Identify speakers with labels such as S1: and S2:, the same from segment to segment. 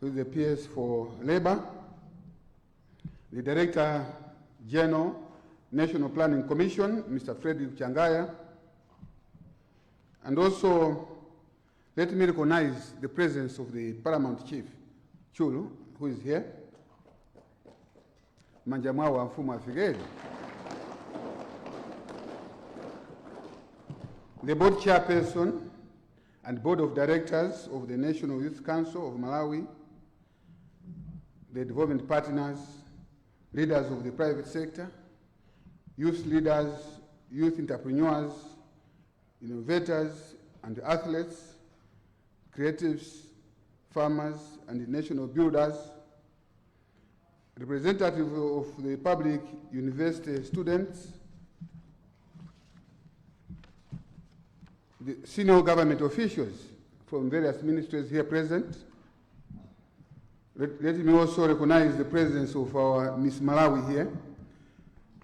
S1: who is the PS for Labor, the Director General, National Planning Commission, Mr. Frederick Changaya, and also let me recognize the presence of the Paramount Chief, Chulu, who is here. Manjamwawa Mfumu Afigeli. The board chairperson and board of directors of the National Youth Council of Malawi, the development partners, leaders of the private sector, youth leaders, youth entrepreneurs, innovators and athletes, creatives, farmers and national builders, representatives of the public university students, the senior government officials from various ministries here present. Let me also recognize the presence of our Miss Malawi here,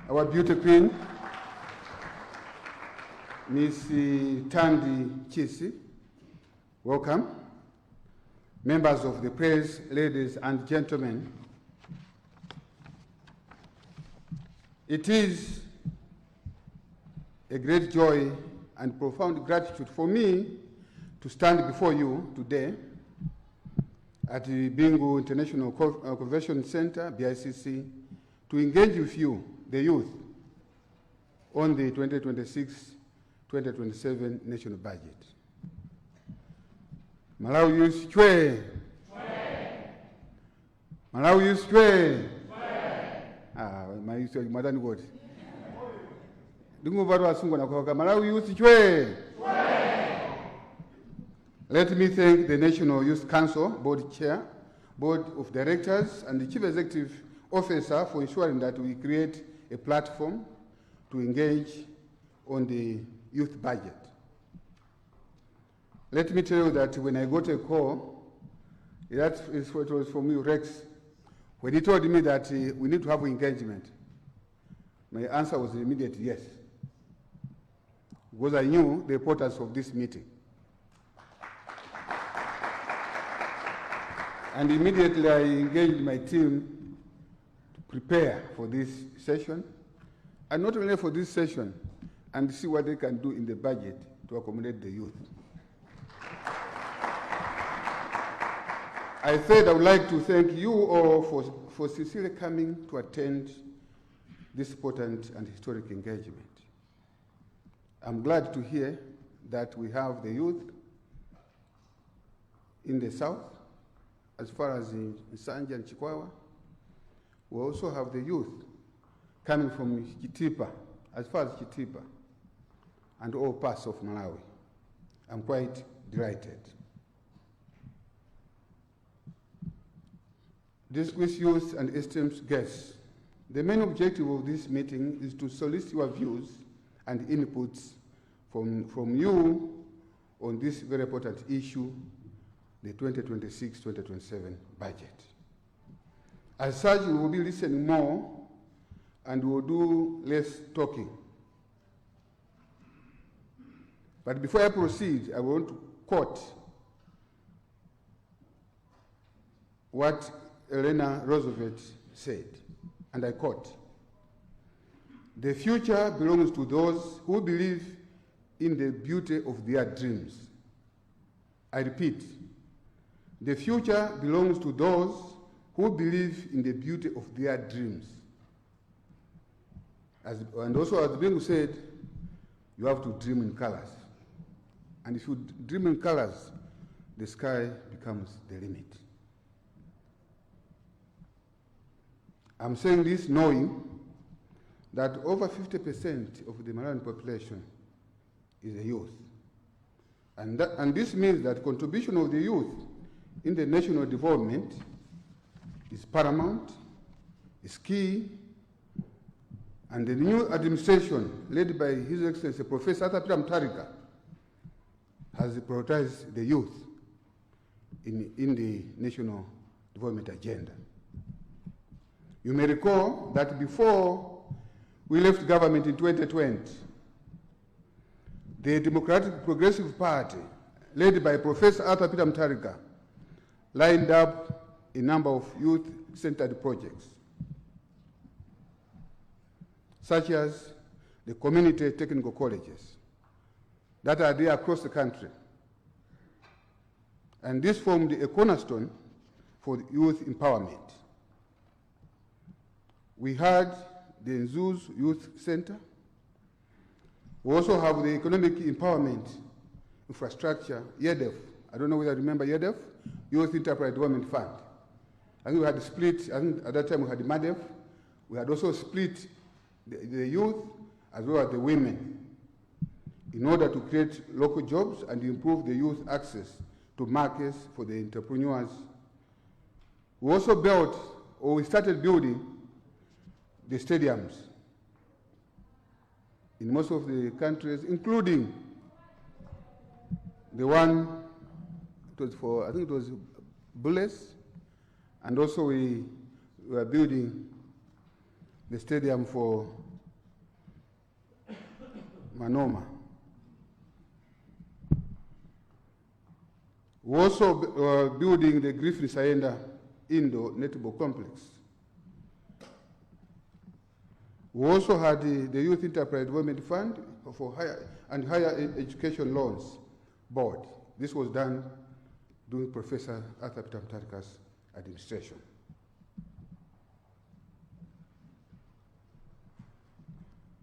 S1: our beauty queen, Miss Tandy Chisi. Welcome. Members of the press, ladies and gentlemen. It is a great joy and profound gratitude for me to stand before you today at the Bingu International Convention Center, BICC, to engage with you, the youth, on the 2026-2027 national budget. Malawi Youth Chwe! Malawi Youth Chwe! My youth, Madam God. Malawi Youth Chwe! Let me thank the National Youth Council Board Chair, Board of Directors, and the Chief Executive Officer for ensuring that we create a platform to engage on the youth budget. Let me tell you that when I got a call, that is what was from you, Rex, when he told me that we need to have engagement, my answer was immediate yes, because I knew the importance of this meeting. And immediately I engaged my team to prepare for this session, and not only for this session, and see what they can do in the budget to accommodate the youth. I said I would like to thank you all for sincerely coming to attend this important and historic engagement. I'm glad to hear that we have the youth in the south, as far as in Sanja and Chikwawa. We also have the youth coming from Chitipa, as far as Chitipa, and all parts of Malawi. I'm quite delighted. Distinguished youth and esteemed guests, the main objective of this meeting is to solicit your views and inputs from you on this very important issue, the 2026-2027 budget. As such, we will be listening more and we will do less talking. But before I proceed, I want to quote what Eleanor Roosevelt said, and I quote, "The future belongs to those who believe in the beauty of their dreams." I repeat, the future belongs to those who believe in the beauty of their dreams. And also, as Bingu said, you have to dream in colors. And if you dream in colors, the sky becomes the limit. I'm saying this knowing that over 50% of the Malawian population is a youth. And this means that contribution of the youth in the national development is paramount, is key, and the new administration led by His Excellency Professor Peter Mutharika has prioritized the youth in the national development agenda. You may recall that before we left government in 2020, the Democratic Progressive Party, led by Professor Peter Mutharika, lined up a number of youth-centered projects, such as the community technical colleges that are there across the country. And this formed a cornerstone for youth empowerment. We had the Nzuz Youth Center. We also have the Economic Empowerment Infrastructure, YEDEF. I don't know whether you remember YEDEF, Youth Enterprise Development Fund. I think we had split, I think at that time we had the MADEF. We had also split the youth as well as the women in order to create local jobs and improve the youth access to markets for the entrepreneurs. We also built, or we started building, the stadiums in most of the countries, including the one, it was for, I think it was Bullets, and also we were building the stadium for Manoma. We also building the Griffin Sayenda Indoor Netball Complex. We also had the Youth Enterprise Development Fund for higher education loans board. This was done during Professor Arthur Peter Mutharika's administration.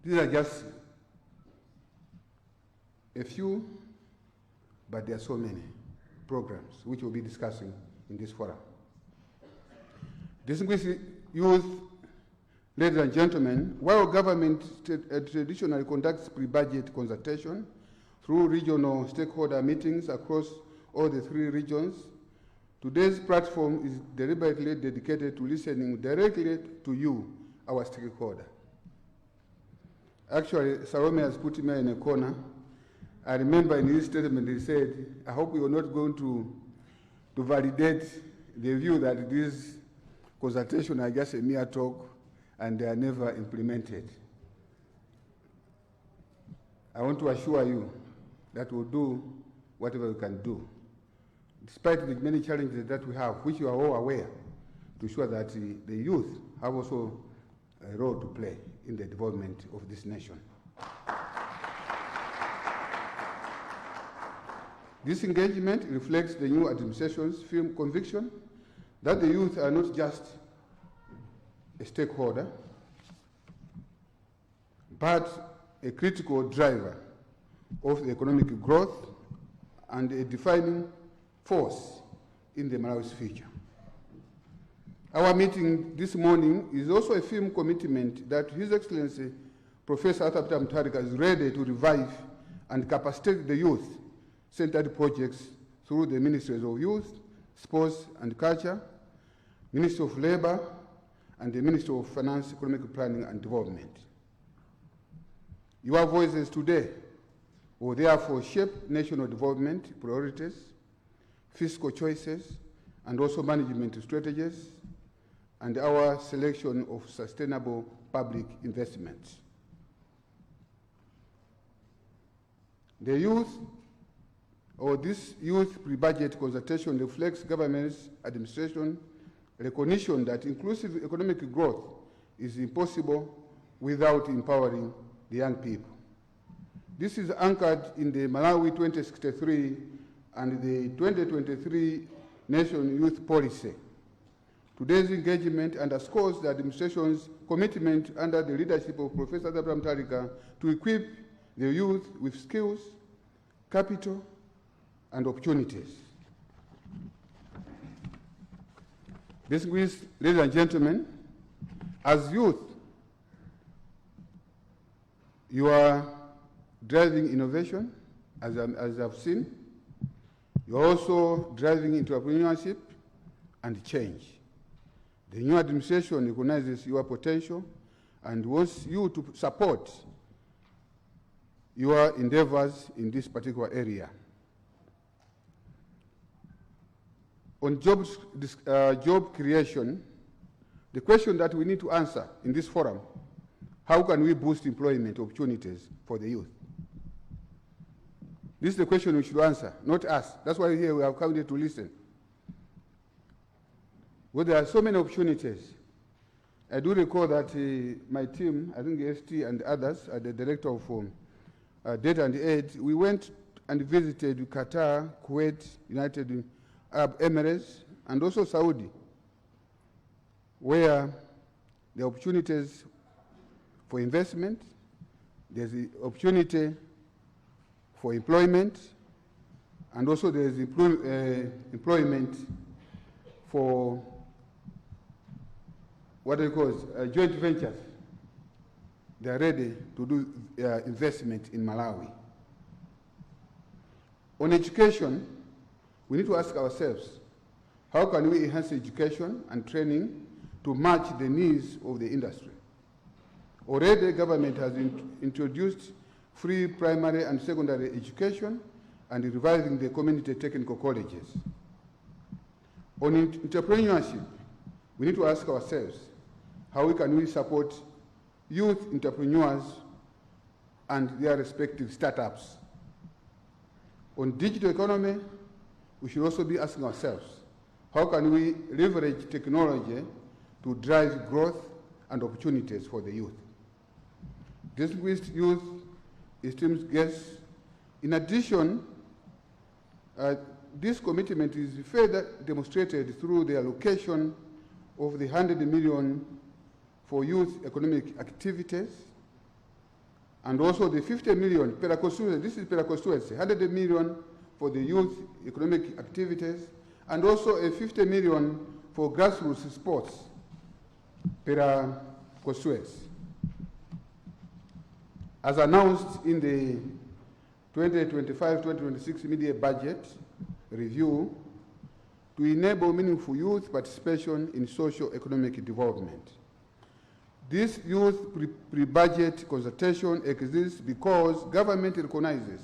S1: These are just a few, but there are so many programs which we'll be discussing in this forum. Distinguished youth, ladies and gentlemen, while government traditionally conducts pre-budget consultation through regional stakeholder meetings across all the 3 regions, today's platform is deliberately dedicated to listening directly to you, our stakeholder. Actually, Salome has put me in a corner. I remember in his statement he said, I hope you are not going to validate the view that these consultations are just a mere talk and they are never implemented. I want to assure you that we'll do whatever we can do, despite the many challenges that we have, which you are all aware, to ensure that the youth have also a role to play in the development of this nation. This engagement reflects the new administration's firm conviction that the youth are not just a stakeholder, but a critical driver of the economic growth and a defining force in the Malawi's future. Our meeting this morning is also a firm commitment that His Excellency Professor Arthur Peter Mutharika is ready to revive and capacitate the youth-centered projects through the Ministries of Youth, Sports and Culture, Ministry of Labor, and the Ministry of Finance, Economic Planning and Development. Your voices today will therefore shape national development priorities, fiscal choices, and also management strategies, and our selection of sustainable public investments. The youth, or this youth pre-budget consultation, reflects government's administration recognition that inclusive economic growth is impossible without empowering the young people. This is anchored in the Malawi 2063 and the 2023 National Youth Policy. Today's engagement underscores the administration's commitment under the leadership of Professor Arthur Mutharika to equip the youth with skills, capital, and opportunities. Distinguished ladies and gentlemen, as youth, you are driving innovation, as I've seen. You're also driving entrepreneurship and change. The new administration recognizes your potential and wants you to support your endeavors in this particular area. On job creation, the question that we need to answer in this forum, how can we boost employment opportunities for the youth? This is the question we should answer, not us. That's why here we have come here to listen. Well, there are so many opportunities. I do recall that my team, I think ST and others, the director of Data and Aid, we went and visited Qatar, Kuwait, United Arab Emirates, and also Saudi, where the opportunities for investment, there's the opportunity for employment, and also there's employment for what they call joint ventures. They are ready to do investment in Malawi. On education, we need to ask ourselves, how can we enhance education and training to match the needs of the industry? Already, the government has introduced free primary and secondary education and reviving the community technical colleges. On entrepreneurship, we need to ask ourselves, how can we support youth entrepreneurs and their respective startups? On digital economy, we should also be asking ourselves, how can we leverage technology to drive growth and opportunities for the youth? Distinguished youth, esteemed guests, in addition, this commitment is further demonstrated through the allocation of the 100 million for youth economic activities, and also the 50 million per constituency. This is per constituency, 100 million for the youth economic activities, and also a 50 million for grassroots sports per constituency. As announced in the 2025-2026 media budget review, to enable meaningful youth participation in socio-economic development. This youth pre-budget consultation exists because government recognizes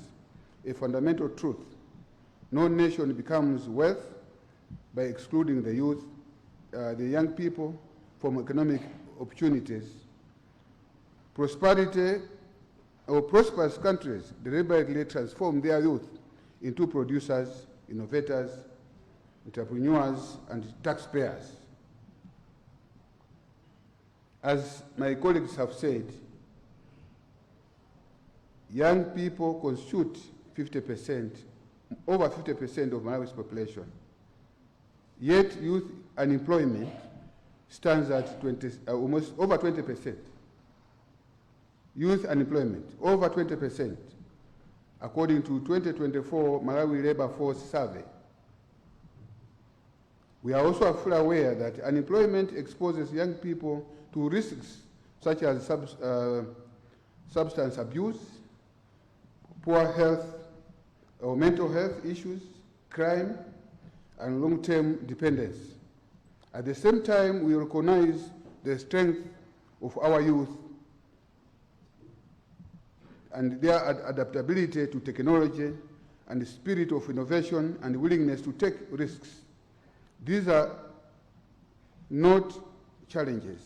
S1: a fundamental truth. No nation becomes wealth by excluding the youth, the young people, from economic opportunities. Prosperity or prosperous countries deliberately transform their youth into producers, innovators, entrepreneurs, and taxpayers. As my colleagues have said, young people constitute 50%, over 50% of Malawi's population. Yet youth unemployment stands at almost over 20%. Youth unemployment, over 20%, according to 2024 Malawi Labor Force Survey. We are also fully aware that unemployment exposes young people to risks such as substance abuse, poor health or mental health issues, crime, and long-term dependence. At the same time, we recognize the strength of our youth and their adaptability to technology and the spirit of innovation and willingness to take risks. These are not challenges.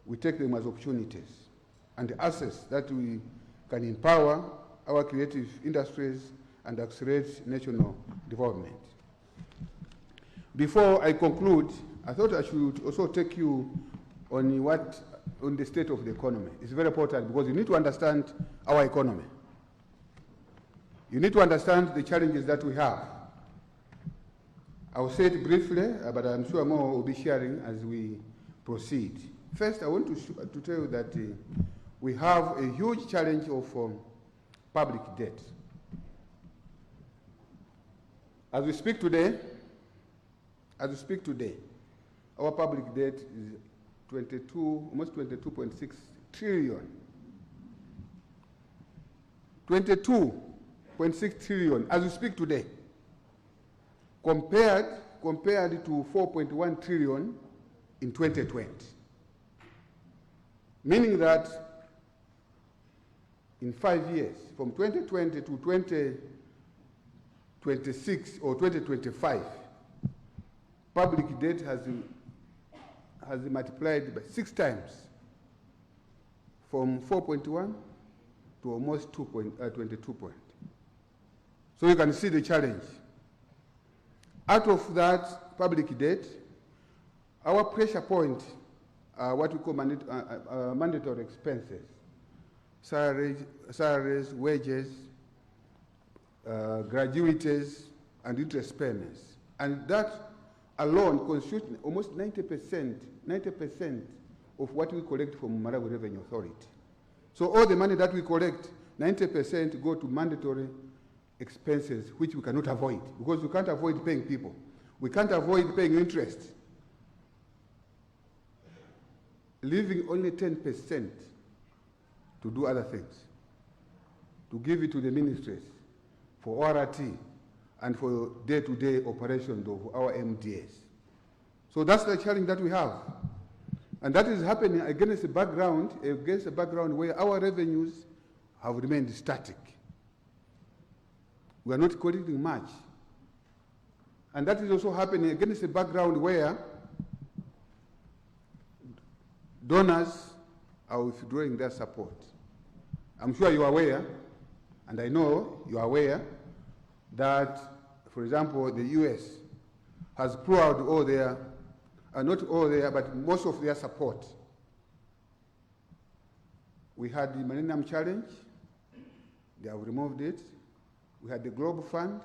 S1: We take them as opportunities and assets that we can empower our creative industries and accelerate national development. Before I conclude, I thought I should also take you on the state of the economy. It's very important because you need to understand our economy. You need to understand the challenges that we have. I will say it briefly, but I'm sure more will be sharing as we proceed. First, I want to tell you that we have a huge challenge of public debt. As we speak today, our public debt is almost 22.6 trillion. 22.6 trillion as we speak today, compared to 4.1 trillion in 2020. Meaning that in 5 years, from 2020 to 2026 or 2025, public debt has multiplied by 6 times, from 4.1 to almost 22 point. So you can see the challenge. Out of that public debt, Our pressure point are what we call mandatory expenses, salaries, wages, gratuities, and interest payments. And that alone constitutes almost 90% of what we collect from Malawi Revenue Authority. So all the money that we collect, 90% go to mandatory expenses, which we cannot avoid, because we can't avoid paying people. We can't avoid paying interest. Leaving only 10% to do other things, to give it to the ministries for ORT and for day-to-day operations of our MDAs. So that's the challenge that we have. And that is happening against a background where our revenues have remained static. We are not collecting much. And that is also happening against a background where donors are withdrawing their support. I'm sure you are aware, and I know you are aware, that, for example, the US has pulled out all their, not all their, but most of their support. We had the Millennium Challenge, they have removed it. We had the Global Fund,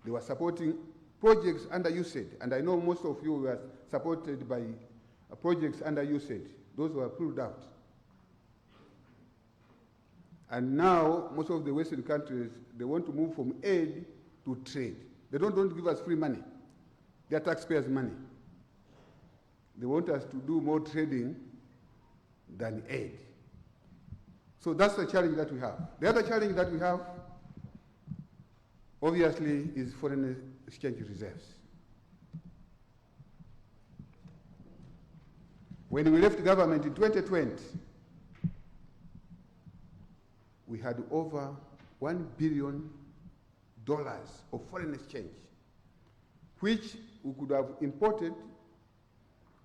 S1: they were supporting projects under USAID, and I know most of you were supported by projects under USAID. Those were pulled out. And now, most of the Western countries, they want to move from aid to trade. They don't give us free money. They are taxpayers' money. They want us to do more trading than aid. So that's the challenge that we have. The other challenge that we have, obviously, is foreign exchange reserves. When we left government in 2020, we had over $1 billion of foreign exchange, which we could have imported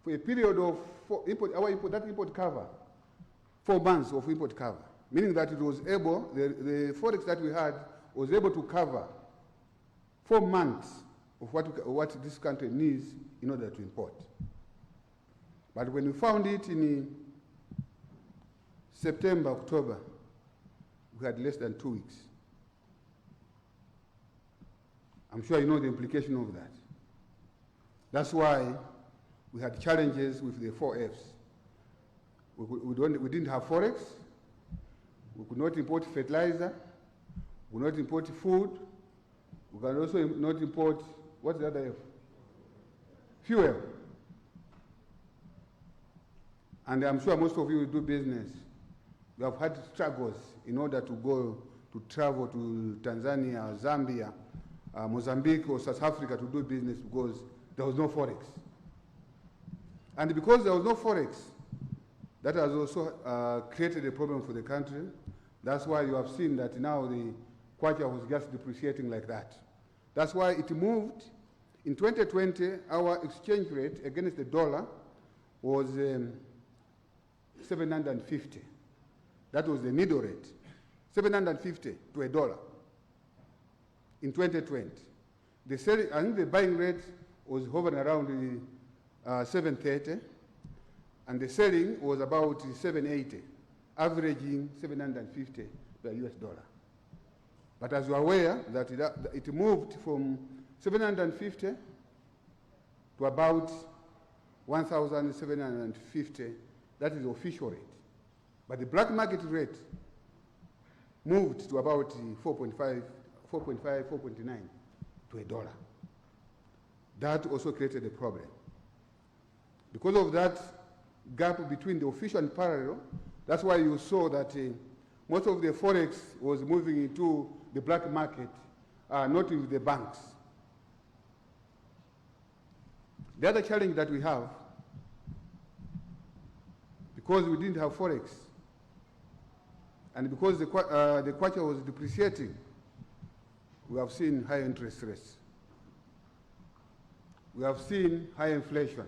S1: for a period of that import cover, 4 months of import cover, meaning that it was able, the forex that we had was able to cover 4 months of what this country needs in order to import. But when we found it in September, October, we had less than 2 weeks. I'm sure you know the implication of that. That's why we had challenges with the 4Fs. We didn't have forex, we could not import fertilizer, we could not import food, we can also not import, what's the other F? Fuel. And I'm sure most of you do business. You have had struggles in order to travel to Tanzania, Zambia, Mozambique, or South Africa to do business because there was no forex. And because there was no forex, that has also created a problem for the country. That's why you have seen that now the kwacha was just depreciating like that. That's why it moved. In 2020, our exchange rate against the dollar was 750. That was the needle rate, 750 to a dollar in 2020. The selling, I think the buying rate was hovering around 730, and the selling was about 780, averaging 750 per US dollar. But as you are aware, that it moved from 750 to about 1,750. That is the official rate. But the black market rate moved to about 4.5, 4.9 to a dollar. That also created a problem. Because of that gap between the official and parallel, that's why you saw that most of the forex was moving into the black market, not with the banks. The other challenge that we have, because we didn't have forex, and because the kwacha was depreciating, we have seen high interest rates. We have seen high inflation,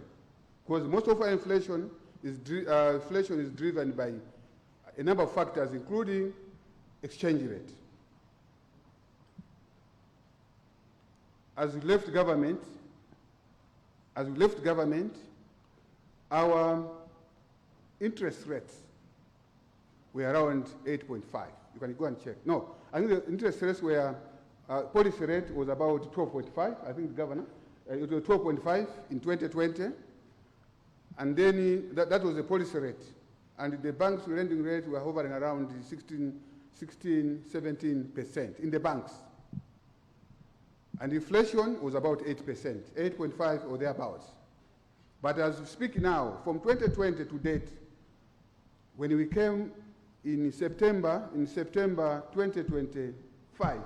S1: because most of our inflation is driven by a number of factors, including exchange rate. As we left government, our interest rates were around 8.5. You can go and check. No, I think the interest rates were, policy rate was about 12.5, I think the governor. It was 12.5 in 2020. And then that was the policy rate. And the banks' lending rate were hovering around 16, 17% in the banks. And inflation was about 8%, 8.5 or thereabouts. But as we speak now, from 2020 to date, when we came in September 2025,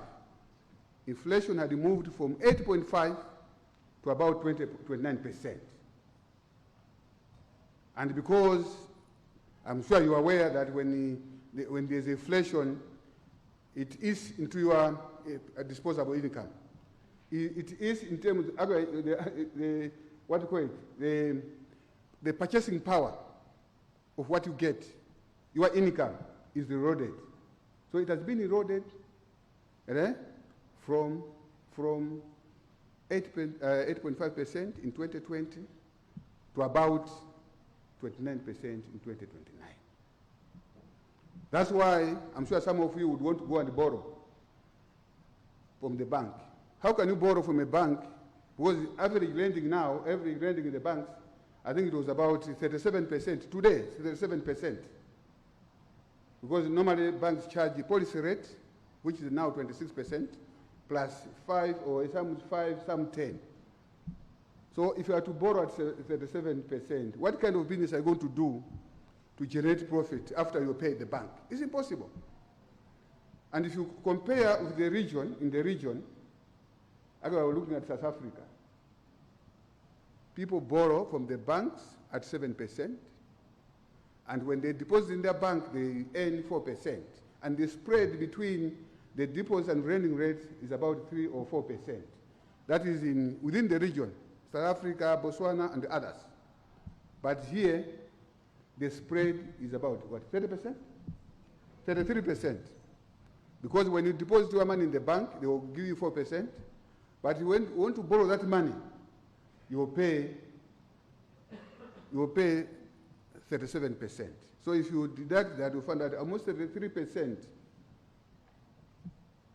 S1: inflation had moved from 8.5 to about 29%. And because I'm sure you're aware that when there's inflation, it is into your disposable income. It is in terms of what do you call it? The purchasing power of what you get, your income is eroded. So it has been eroded from 8.5% in 2020 to about 29% in 2029. That's why I'm sure some of you would want to go and borrow from the bank. How can you borrow from a bank? Because average lending now, average lending in the banks, I think it was about 37% today, 37%. Because normally banks charge the policy rate, which is now 26%, plus 5 or some 5, some 10. So if you are to borrow at 37%, what kind of business are you going to do to generate profit after you pay the bank? It's impossible. And if you compare with the region, in the region, actually we're looking at South Africa. People borrow from the banks at 7%, and when they deposit in their bank, they earn 4%. And the spread between the deposit and lending rate is about 3 or 4%. That is within the region, South Africa, Botswana, and others. But here, the spread is about, what, 30%? 33%. Because when you deposit your money in the bank, they will give you 4%. But when you want to borrow that money, you will pay 37%. So if you deduct that, you find that almost 33%.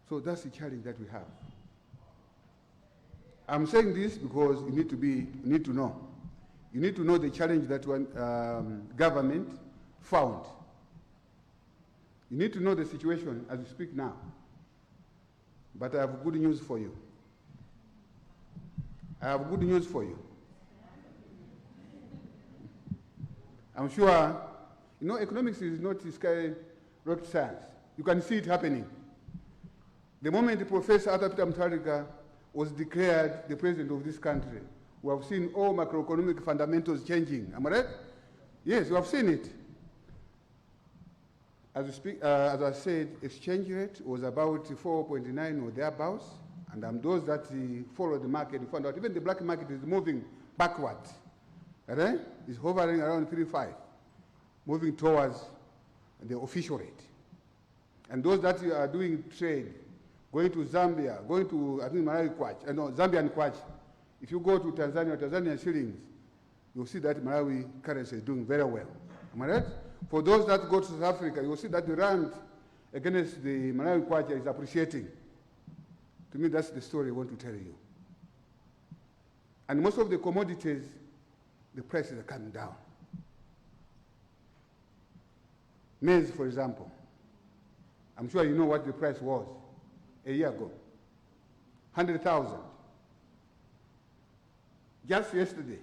S1: So that's the challenge that we have. I'm saying this because you need to know. You need to know the challenge that one government found. You need to know the situation as we speak now. But I have good news for you. I have good news for you. I'm sure, economics is not rocket science. You can see it happening. The moment Professor Arthur Peter Mutharika was declared the president of this country, we have seen all macroeconomic fundamentals changing. Am I right? Yes, we have seen it. As I said, exchange rate was about 4.9 or thereabouts, and those that follow the market found out even the black market is moving backwards. Right? It's hovering around 3.5, moving towards the official rate. And those that are doing trade, going to Zambia, going to, I think, Malawi kwacha, Zambian kwacha. If you go to Tanzania, Tanzanian shillings, you'll see that Malawi currency is doing very well. Am I right? For those that go to South Africa, you'll see that the rand against the Malawi kwacha is appreciating. To me, that's the story I want to tell you. And most of the commodities, the prices are coming down. Maize, for example. I'm sure you know what the price was a year ago. 100,000. Just yesterday,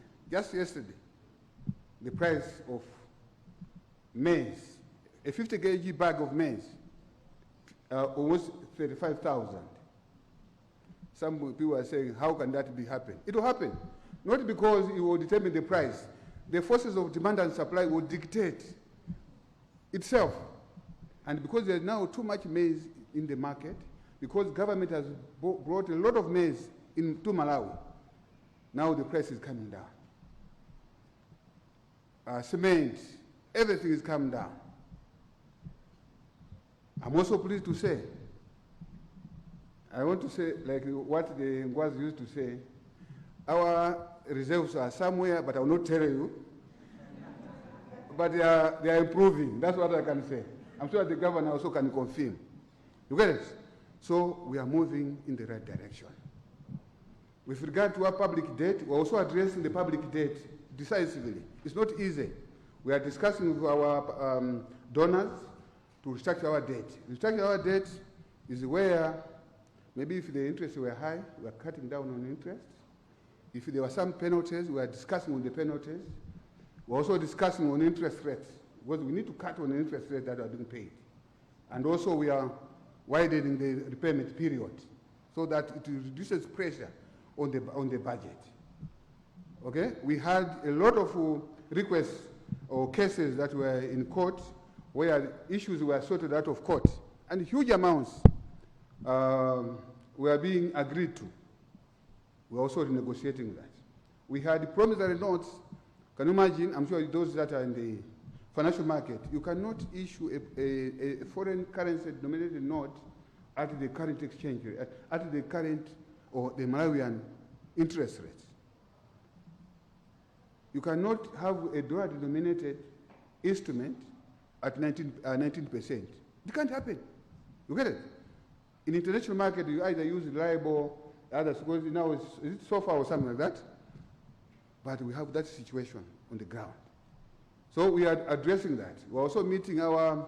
S1: the price of maize, a 50 kg bag of maize, almost 35,000. Some people are saying, how can that be happen? It will happen. Not because it will determine the price. The forces of demand and supply will dictate itself. And because there's now too much maize in the market, because government has brought a lot of maize into Malawi, now the price is coming down. Cement, everything is coming down. I'm also pleased to say, I want to say, like what the Ngwas used to say, our reserves are somewhere, but I will not tell you. but they are improving. That's what I can say. I'm sure the governor also can confirm. You get it? So we are moving in the right direction. With regard to our public debt, we're also addressing the public debt decisively. It's not easy. We are discussing with our donors to restructure our debt. Restructure our debt is where maybe if the interests were high, we are cutting down on interest. If there were some penalties, we are discussing on the penalties. We're also discussing on interest rates, because we need to cut on the interest rates that are being paid. And also we are widening the repayment period so that it reduces pressure on the budget. Okay? We had a lot of requests or cases that were in court where issues were sorted out of court, and huge amounts were being agreed to. We're also renegotiating that. We had promissory notes. Can you imagine? I'm sure those that are in the financial market, you cannot issue a foreign currency denominated note at the current exchange rate, at the current or the Malawian interest rates. You cannot have a dollar-denominated instrument at 19%. It can't happen. You get it? In international market, you either use reliable, others, because now is it SOFA or something like that? But we have that situation on the ground. So we are addressing that. We're also meeting our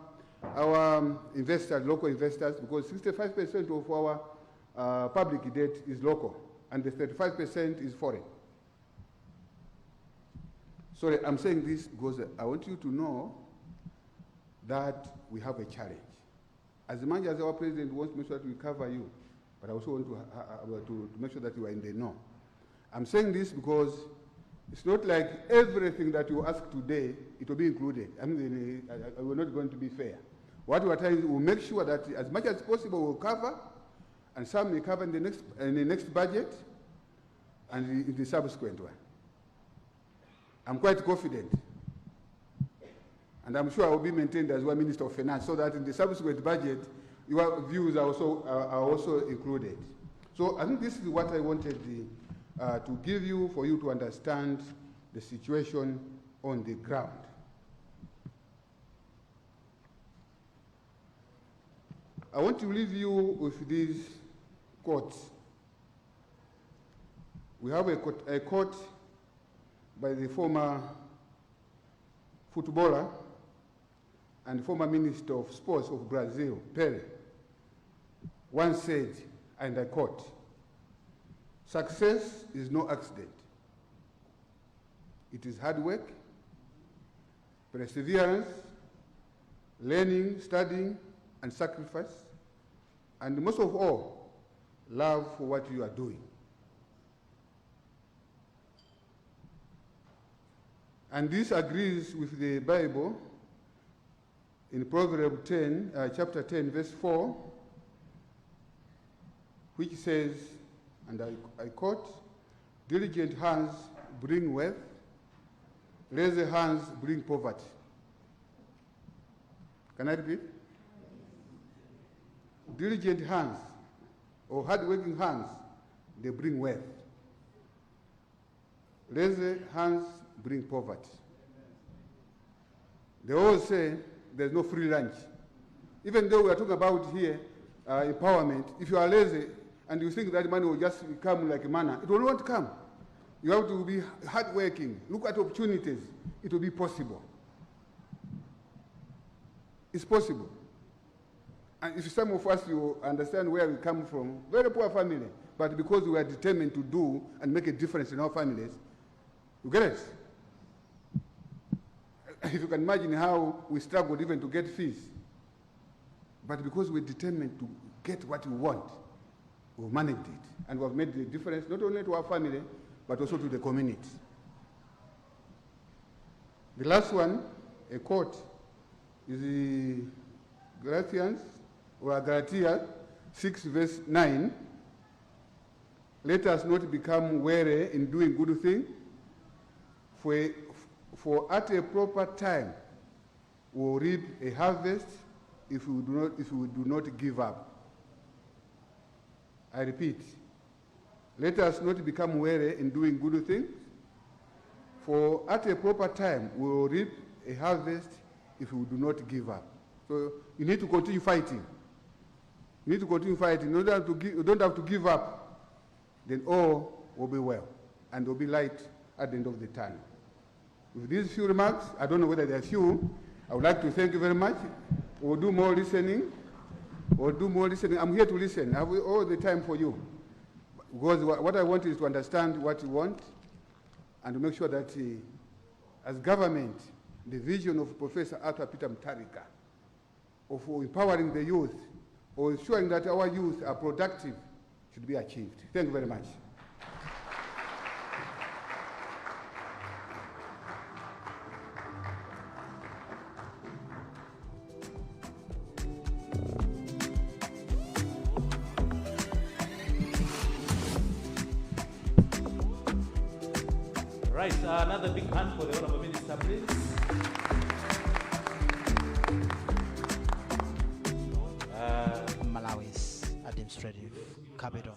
S1: investors, local investors, because 65% of our public debt is local, and the 35% is foreign. Sorry, I'm saying this because I want you to know that we have a challenge. As much as our president wants to make sure that we cover you, but I also want to make sure that you are in the know. I'm saying this because it's not like everything that you ask today, it will be included. I mean, we're not going to be fair. What we are trying to do, we'll make sure that as much as possible we'll cover, and some may cover in the next budget, and in the subsequent one. I'm quite confident. And I'm sure I will be maintained as one Minister of Finance, so that in the subsequent budget, your views are also included. So I think this is what I wanted to give you, for you to understand the situation on the ground. I want to leave you with these quotes. We have a quote by the former footballer and former Minister of Sports of Brazil, Pelé, once said, and I quote, "Success is no accident. It is hard work, perseverance, learning, studying, and sacrifice, and most of all, love for what you are doing." And this agrees with the Bible in Proverbs 10, chapter 10, verse 4, which says, and I quote, "Diligent hands bring wealth, lazy hands bring poverty." Can I repeat? Diligent hands or hard-working hands, they bring wealth. Lazy hands bring poverty. They always say there's no free lunch. Even though we are talking about here empowerment, if you are lazy and you think that money will just come like manna, it will not come. You have to be hardworking, look at opportunities, it will be possible. It's possible. And if some of us, you understand where we come from, very poor family, but because we are determined to do and make a difference in our families, you get it? If you can imagine how we struggled even to get fees. But because we're determined to get what we want, we've managed it. And we've made the difference not only to our family, but also to the community. The last one, a quote, is the Galatians 6, verse 9. "Let us not become weary in doing good things, for at a proper time we will reap a harvest if we do not give up." I repeat, let us not become weary in doing good things, for at a proper time we will reap a harvest if we do not give up. So you need to continue fighting. You need to continue fighting. You don't have to give up. Then all will be well, and there will be light at the end of the tunnel. With these few remarks, I don't know whether there are few, I would like to thank you very much. We'll do more listening. I'm here to listen. I have all the time for you. Because what I want is to understand what you want and to make sure that as government, the vision of Professor Arthur Peter Mutharika of empowering the youth or ensuring that our youth are productive should be achieved. Thank you very much.
S2: Right, another big hand for the Honorable Minister, please.
S3: Malawi's administrative capital.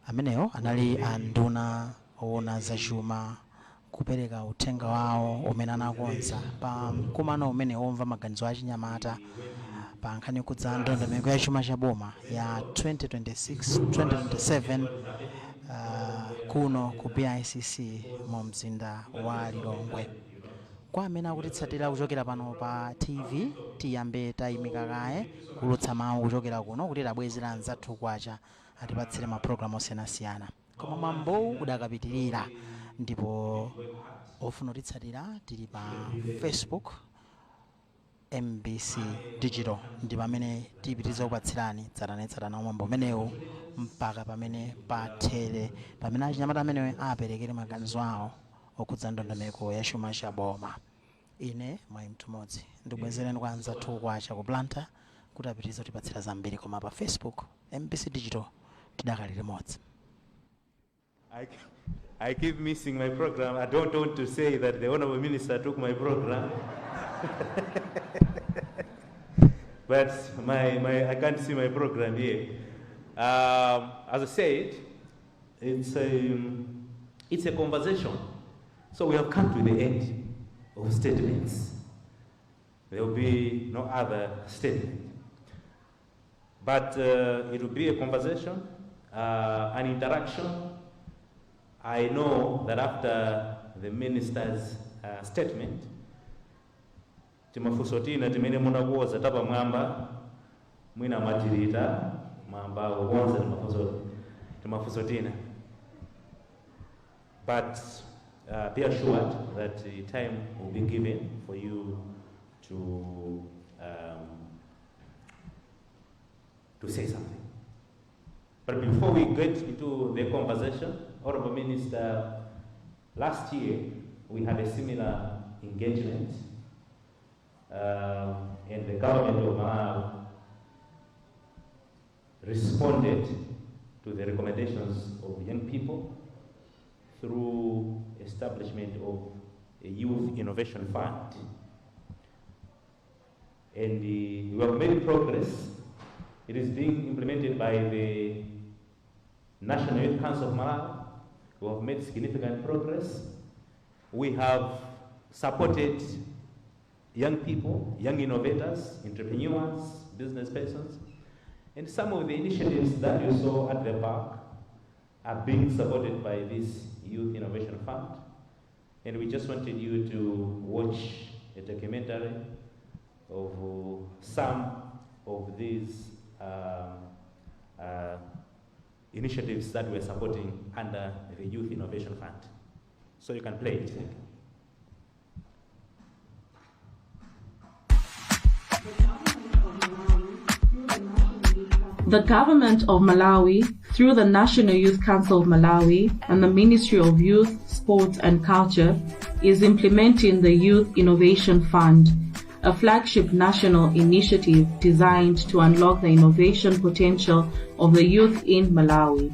S3: Ameneyo anali anduna oona zachuma kupereka uthenga wawo umene anakonza pa mkumano umene womva maganizo achinyamata pa nkhani yokudza ndondomeko ya chuma cha boma ya 2026-2027 kuno ku BICC mu mzinda wa Lilongwe. Kwa amene akutitsatira kuchokera pano pa TV, tiyambe tayimika kaye kulutsa mawu kuchokera kuno kuti tabwezera anzathu kwacha atipatsire ma program osiyanasiyana. Koma mwambo udakapitirira ndipo ofuna kutitsatira tili pa Facebook MBC Digital ndi pamene tipitiriza kupatsirani tsatanetsatana mwambo umenewu mpaka pamene pathere pamene achinyamata amenewo aperekere maganizo awo okudza ndondomeko ya chuma cha boma. Ine mwayi mtumodzi ndibwezereni kwa anzathu kwacha ku Blantyre kuti apitiriza kutipatsira zambiri, koma pa Facebook MBC Digital tidakali limodzi.
S2: I keep missing my program. I don't want to say that the Honorable Minister took my program. But I can't see my program here. As I said, it's a conversation. So we have come to the end of statements. There will be no other statement. But it will be a conversation, an interaction. I know that after the minister's statement, timafusotina timene munakuoza tapa mwamba mwina matirita mwamba uonza timafusotina. But be assured that the time will be given for you to say something. But before we get into the conversation, Honorable Minister, last year we had a similar engagement, and the government of Malawi responded to the recommendations of young people through establishment of a youth innovation fund. And we have made progress. It is being implemented by the National Youth Council of Malawi. We have made significant progress. We have supported young people, young innovators, entrepreneurs, business persons, and some of the initiatives that you saw at the park are being supported by this Youth Innovation Fund. And we just wanted you to watch a documentary of some of these initiatives that we're supporting under the Youth Innovation Fund. So you can play it.
S4: The government of Malawi, through the National Youth Council of Malawi and the Ministry of Youth, Sports and Culture, is implementing the Youth Innovation Fund, a flagship national initiative designed to unlock the innovation potential of the youth in Malawi.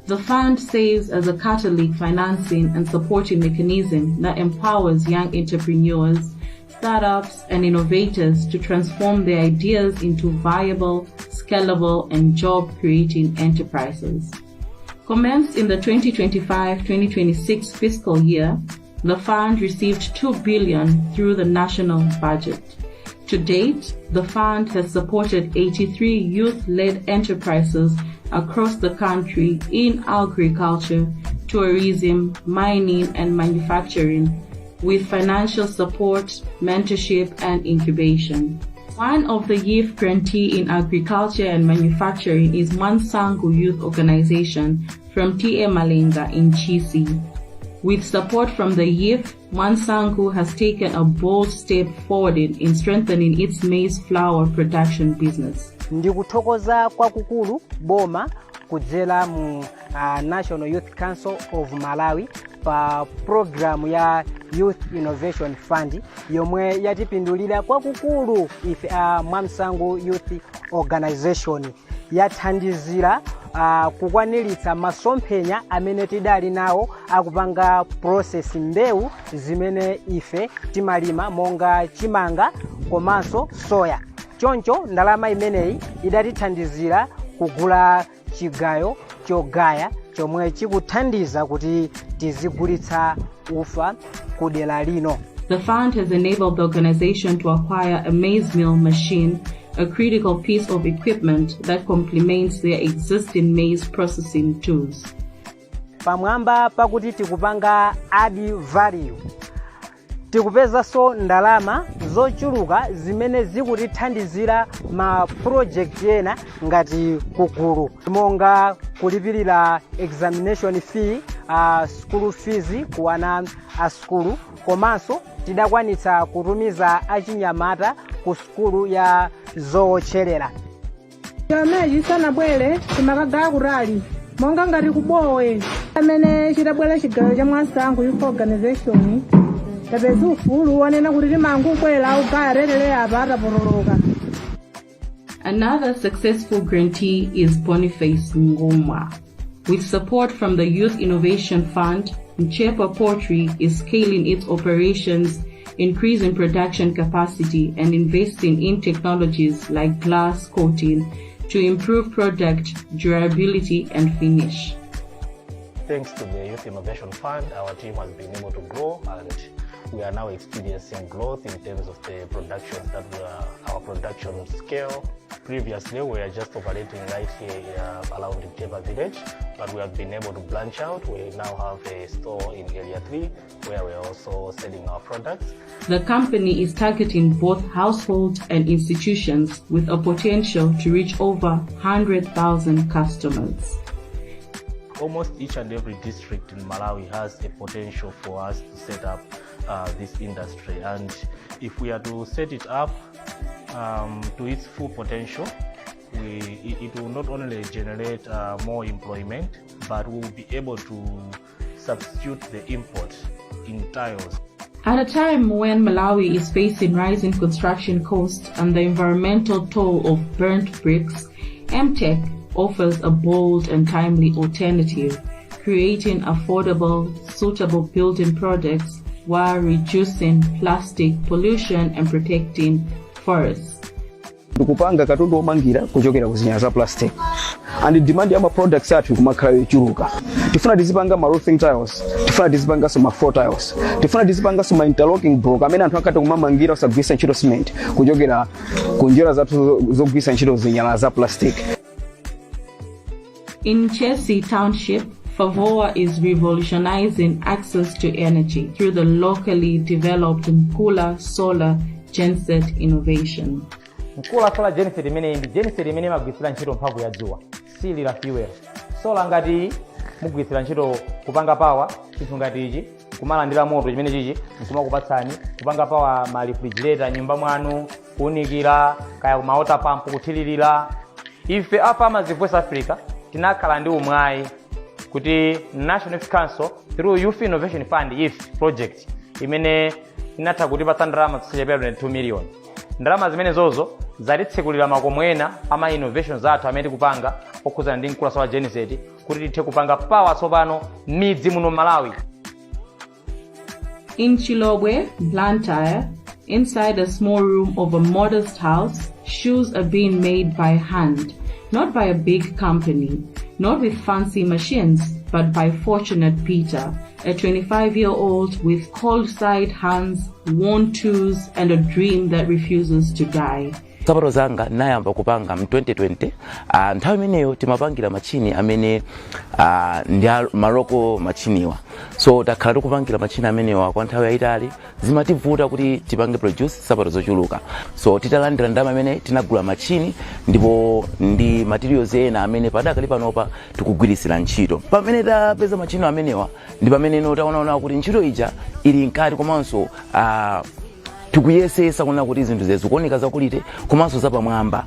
S4: The fund serves as a catalytic financing and supporting mechanism that empowers young entrepreneurs, startups, and innovators to transform their ideas into viable, scalable, and job-creating enterprises. Commenced in the 2025-2026 fiscal year, The fund received 2 billion through the national budget. To date, the fund has supported 83 youth-led enterprises across the country in agriculture, tourism, mining, and manufacturing, with financial support, mentorship, and incubation. One of the youth grantee in agriculture and manufacturing is Mwansangu Youth Organization from T.A. Malenga in Chisi. With support from the youth, Mwansangu has taken a bold step forward in strengthening its maize flour production business.
S5: Ndikuthokoza kwakukulu boma kudzera mu National Youth Council of Malawi pa program ya Youth Innovation Fund yomwe yatipindulira kwakukulu ife Mwansangu Youth Organization yathandizira kukwaniritsa masomphenya amene tidali nawo akupanga process mbewu zimene ife timalima monga chimanga komanso soya. Choncho ndalama imeneyi idatithandizira kugula chigayo chogaya chomwe chikuthandiza kuti tizigulitsa ufa kudera lino.
S4: The fund has enabled the organization to acquire a maize mill machine, a critical piece of equipment that complements their existing maize processing tools.
S5: Pamwamba pakuti tikupanga add value, tikupeza so ndalama zochuluka zimene zikutithandizira ma project ena ngati kugulu monga kulipirira examination fee, school fees kuwana a school, komanso tidakwanitsa kutumiza achinyamata ku skulu ya zocherera.
S6: Yameji sana bwele timakagala kurali monga ngati kubowe amene chidabwera chigayo cha Mwansangu Youth Organization tapeza ufulu wanena kuti timangu kwela ugaya relele apa atapotoloka.
S4: Another successful grantee is Boniface Ngomwa. With support from the Youth Innovation Fund, Mchepa Poultry is scaling its operations, increasing production capacity, and investing in technologies like glass coating to improve product durability and finish.
S7: Thanks to the Youth Innovation Fund, our team has been able to grow, and we are now experiencing growth in terms of the production our production scale. Previously, we were just operating right here around the Teba village, but we have been able to branch out. We now have a store in Area 3 where we are also selling our products.
S4: The company is targeting both households and institutions with a potential to reach over 100,000 customers.
S7: Almost each and every district in Malawi has a potential for us to set up this industry, and if we are to set it up to its full potential, it will not only generate more employment, but we will be able to substitute the import in tiles.
S4: At a time when Malawi is facing rising construction costs and the environmental toll of burnt bricks, MTech offers a bold and timely alternative, creating affordable, suitable building products while reducing plastic pollution and protecting forests.
S8: Tukupanga katundu omangira kuchokera kuzinyala za plastic, and demand ya ma products athu kumakhala yochuluka. Tifuna tizipanga ma roofing tiles, tifuna tizipanga so ma floor tiles, tifuna tizipanga so ma interlocking block amene anthu akati kumamangira usagwisa ntchito cement kuchokera kunjira zathu zogwisa ntchito zinyala za plastic.
S4: In Chesi Township, Favoa is revolutionizing access to energy through the locally developed Nkula Solar Genset innovation.
S9: Nkula Solar Genset imene magwisira ntchito mphamvu ya dzuwa, silira fuel. Solar ngati mugwisira ntchito kupanga power, chinthu ngati ichi, kumalandira moto chimene chichi, nkumakupatsani, kupanga power ma refrigerator nyumba mwanu, kuunikira, kaya ma water pump kuthililira. Ife afarmers of West Africa tinakhala ndi umwayi kuti National Youth Council through Youth Innovation Fund IF project imene inatha kutipatsa ndalama zisachepera 2 million. Ndalama zimene zozo zatitsekulira makomo ena ama innovations athu amene tikupanga okhudzana ndi Nkula Solar Genset kuti tithe kupanga power tsopano midzi muno Malawi.
S4: In Chilobwe, Blantyre, inside a small room of a modest house, shoes are being made by hand, not by a big company, not with fancy machines, but by Fortunate Peter, a 25-year-old with cold-side hands, worn toes, and a dream that refuses to die.
S10: Sabato zanga nayamba kupanga mu 2020 nthawi imeneyo timapangira machini amene ndi maroko machiniwa, so takhala tikupangira machini amenewa kwa nthawi yayitali, zimativuta kuti tipange produce sabato zochuluka, so titalandira ndalama amene tinagula machini ndipo ndi materials ena amene padakali panopa tikugwirisira ntchito. Pamene tapeza machini amenewa ndi pamene taona kuti ntchito ija ili nkati komanso tukuyesesa kuna kuti zinthu zikuoneka zakulite komanso zapamwamba.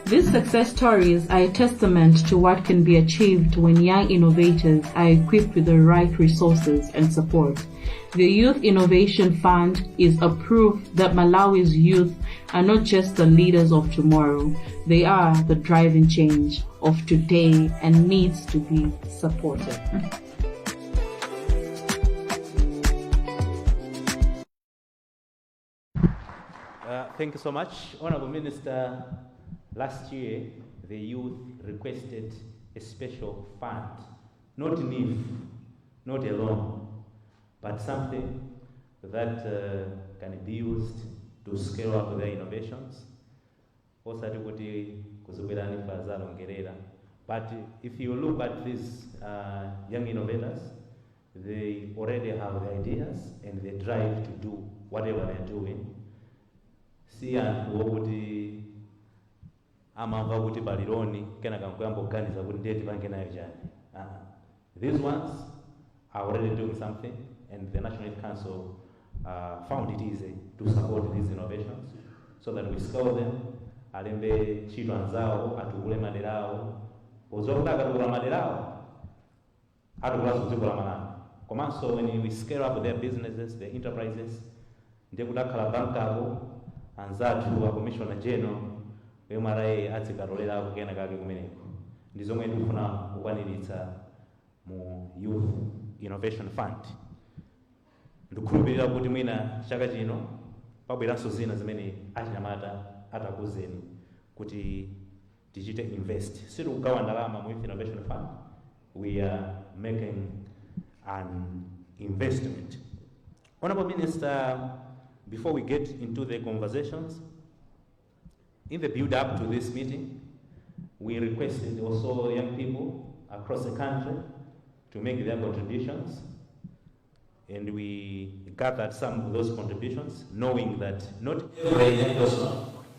S4: These success stories are a testament to what can be achieved when young innovators are equipped with the right resources and support. The Youth Innovation Fund is a proof that Malawi's youth are not just the leaders of tomorrow, they are the driving change of today and needs to be supported.
S2: Thank you so much. Honorable Minister, last year the youth requested a special fund, not NIF, not a loan, but something that can be used to scale up their innovations. But if you look at these young innovators, they already have the ideas and the drive to do whatever they're doing. Si wokuti amava kuti balironi kena kankuyamba kuganiza kuti ndiye tipange nayo chani. These ones are already doing something, and the National Youth Council found it easy to support these innovations so that we scale them. Alembe chito anzao atukule maderao ozokuti akatukula maderao atukula zozikula manana. Komanso when we scale up their businesses, their enterprises, ndiye kudakhala bankabo anzathu wa Commissioner General MRA atsikarolera kugenda kake kumeneko. Ndizomwe tikufuna kukwaniritsa mu Youth Innovation Fund. Ndikukhulupirira kuti mwina chaka chino pabweranso zina zimene achinyamata atakuzeni kuti tichite invest. Siri kugawa ndalama mu Youth Innovation Fund, we are making an investment. Honorable Minister, before we get into the conversations, in the build-up to this meeting, we requested also young people across the country to make their contributions, and we gathered some of those contributions, knowing that not every young person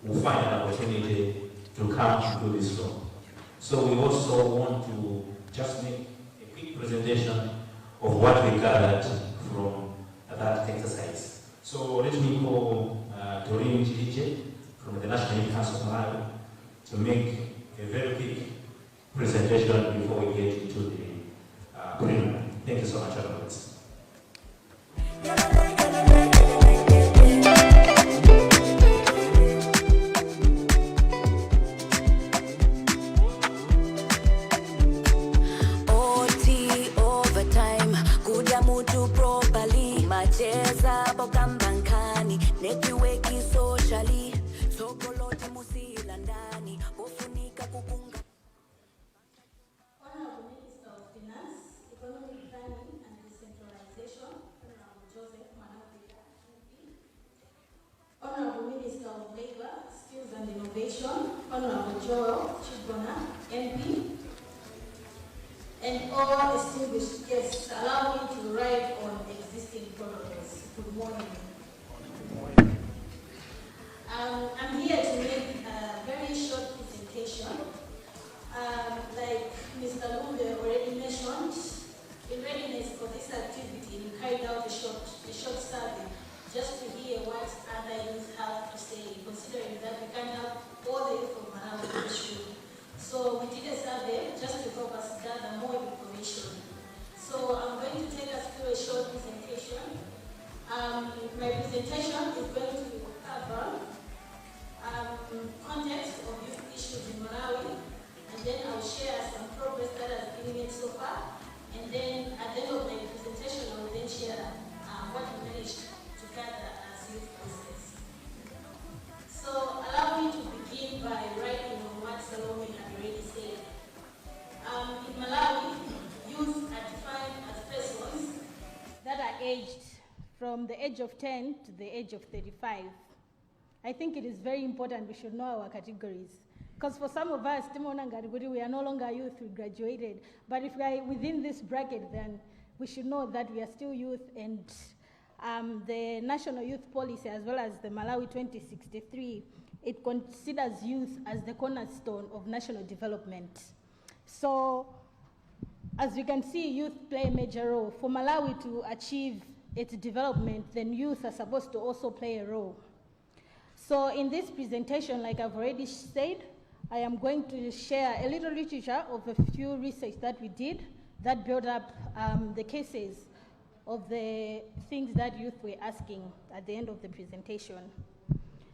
S2: will find an opportunity to come to this room. So we also want to just make a quick presentation of what we gathered from that exercise. So let me call Doreen Chidije from the National Youth Council of Malawi to make a very quick presentation before we get into the preliminary. Thank you so much, Honorable.
S11: And all distinguished guests, allow me to write on existing protocols. Good morning. I'm here to make a very short presentation. Like Mr. Lumbe already mentioned, in readiness for this activity, we carried out a short survey just to hear what other youth have to say, considering that we can't have all the youth of Malawi in this room. So we did a survey just to help us gather more information. So I'm going to take us through a short presentation. My presentation is going to cover context of youth issues in Malawi, and then I'll share some progress that has been made so far. And then at the end of my presentation, I will then share what we managed to gather as youth voices. So allow me to begin by writing on what Salome had already said. In Malawi, youth are defined as persons are aged from the age of 10 to the age of 35. I think it is very important we should know our categories. Because for some of us, we are no longer youth, we graduated. But if we are within this bracket, then we should know that we are still youth, and the National Youth Policy, as well as the Malawi 2063, it considers youth as the cornerstone of national development. So, as we can see, youth play a major role. For Malawi to achieve its development, then youth are supposed to also play a role. So in this presentation, like I've already said, I am going to share a little literature of a few research that we did that built up the cases of the things that youth were asking at the end of the presentation.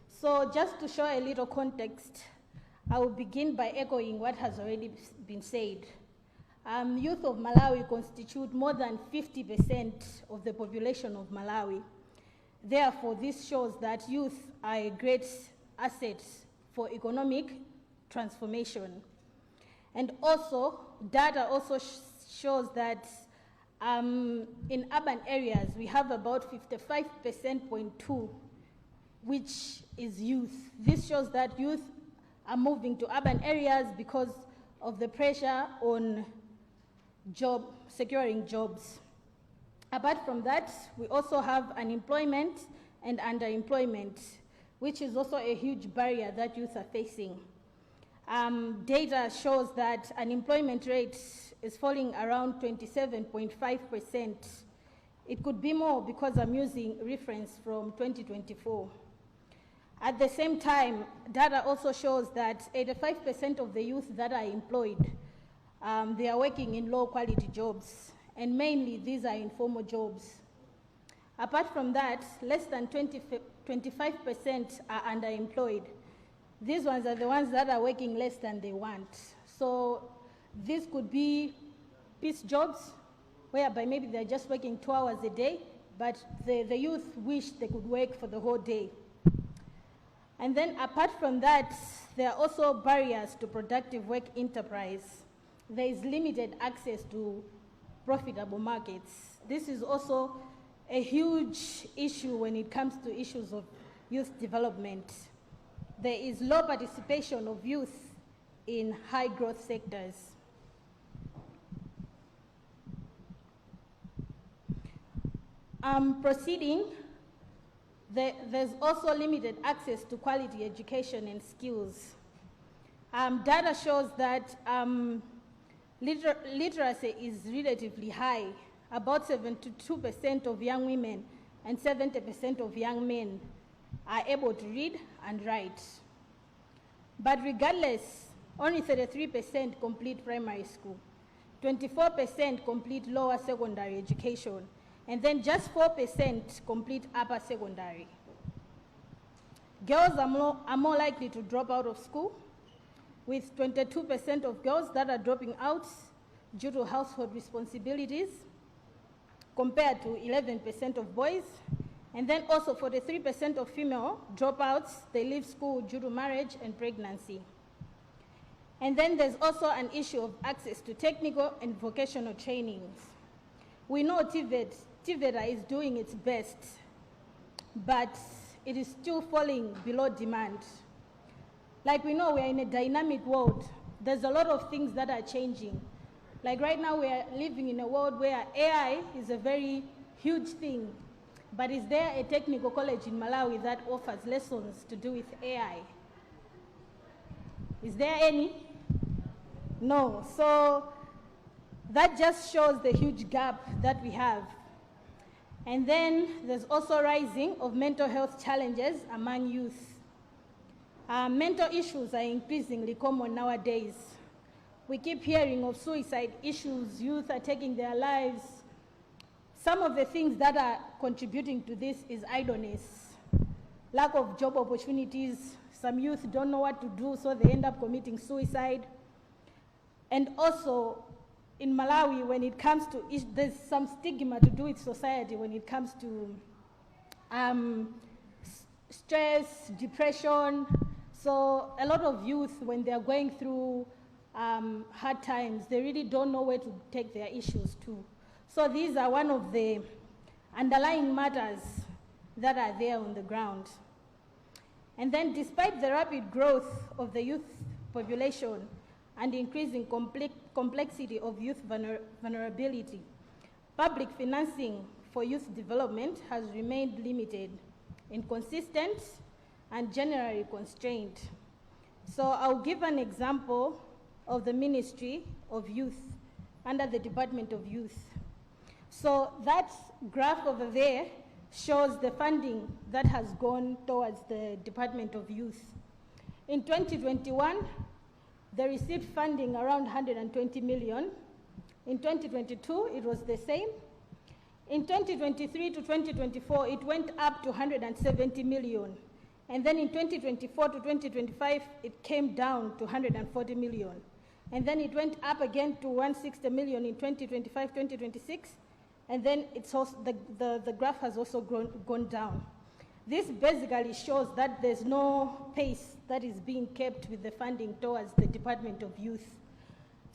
S11: So just to show a little context, I will begin by echoing what has already been said. Youth of Malawi constitute more than 50% of the population of Malawi. Therefore, this shows that youth are a great asset for economic transformation. And also, data also shows that in urban areas, we have about 55.2%, which is youth. This shows that youth are moving to urban areas because of the pressure on securing jobs. Apart from that, we also have unemployment and underemployment, which is also a huge barrier that youth are facing. Data shows that unemployment rate is falling around 27.5%. It could be more because I'm using reference from 2024. At the same time, data also shows that 85% of the youth that are employed, they are working in low quality jobs, and mainly these are informal jobs. Apart from that, less than 25% are underemployed. These ones are the ones that are working less than they want. So this could be piece jobs, whereby maybe they're just working 2 hours a day, but the youth wish they could work for the whole day. And then apart from that, there are also barriers to productive work enterprise. There is limited access to profitable markets. This is also a huge issue when it comes to issues of youth development. There is low participation of youth in high growth sectors. Proceeding, there's also limited access to quality education and skills. Data shows that literacy is relatively high. About 72% of young women and 70% of young men are able to read and write. But regardless, only 33% complete primary school, 24% complete lower secondary education, and then just 4% complete upper secondary. Girls are more likely to drop out of school, with 22% of girls that are dropping out due to household responsibilities, compared to 11% of boys. And then also 43% of female dropouts, they leave school due to marriage and pregnancy. And then there's also an issue of access to technical and vocational trainings. We know TVETA is doing its best, but it is still falling below demand. Like we know, we are in a dynamic world. There's a lot of things that are changing. Like right now, we are living in a world where AI is a very huge thing. But is there a technical college in Malawi that offers lessons to do with AI? Is there any? No. So that just shows the huge gap that we have. And then there's also rising of mental health challenges among youth. Mental issues are increasingly common nowadays. We keep hearing of suicide issues, youth are taking their lives. Some of the things that are contributing to this is idleness, lack of job opportunities. Some youth don't know what to do, so they end up committing suicide. And also, in Malawi, when it comes to, there's some stigma to do with society when it comes to stress, depression. So a lot of youth, when they're going through hard times, they really don't know where to take their issues to. So these are one of the underlying matters that are there on the ground. And then despite the rapid growth of the youth population and increasing complexity of youth vulnerability, public financing for youth development has remained limited, inconsistent, and generally constrained. So I'll give an example of the Ministry of Youth under the Department of Youth. So that graph over there shows the funding that has gone towards the Department of Youth. In 2021, they received funding around 120 million. In 2022, it was the same. In 2023 to 2024, it went up to 170 million. And then in 2024 to 2025, it came down to 140 million. And then it went up again to 160 million in 2025, 2026. And then it's also, the graph has also gone down. This basically shows that there's no pace that is being kept with the funding towards the Department of Youth.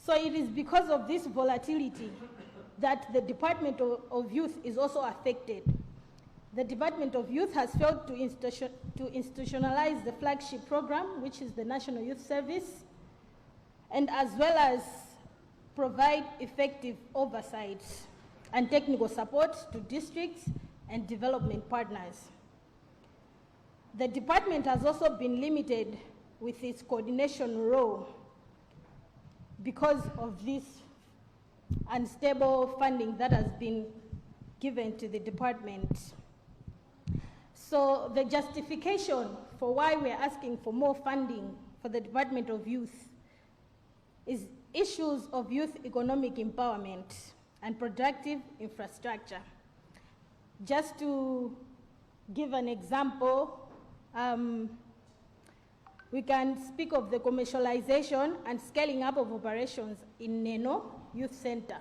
S11: So it is because of this volatility that the Department of Youth is also affected. The Department of Youth has failed to institutionalize the flagship program, which is the National Youth Service, and as well as provide effective oversight and technical support to districts and development partners. The department has also been limited with its coordination role because of this unstable funding that has been given to the department. So the justification for why we're asking for more funding for the Department of Youth is issues of youth economic empowerment and productive infrastructure. Just to give an example, we can speak of the commercialization and scaling up of operations in Neno Youth Center.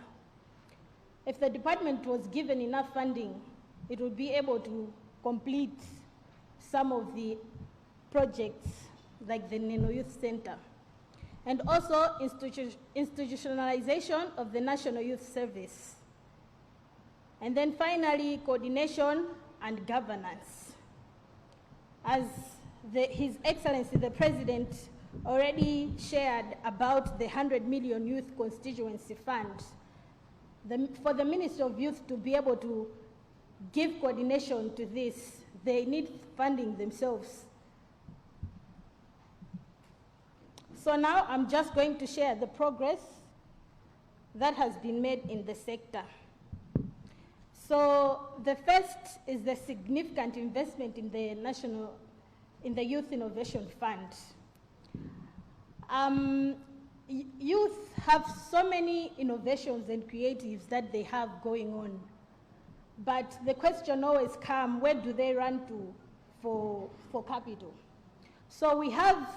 S11: If the department was given enough funding, it would be able to complete some of the projects like the Neno Youth Center. And also institutionalization of the National Youth Service. And then finally, coordination and governance. As His Excellency the President already shared about the 100 million Youth Constituency Fund, for the Ministry of Youth to be able to give coordination to this, they need funding themselves. So now I'm just going to share the progress that has been made in the sector. So the first is the significant investment in the Youth Innovation Fund. Youth have so many innovations and creatives that they have going on. But the question always comes, where do they run to for capital? So we have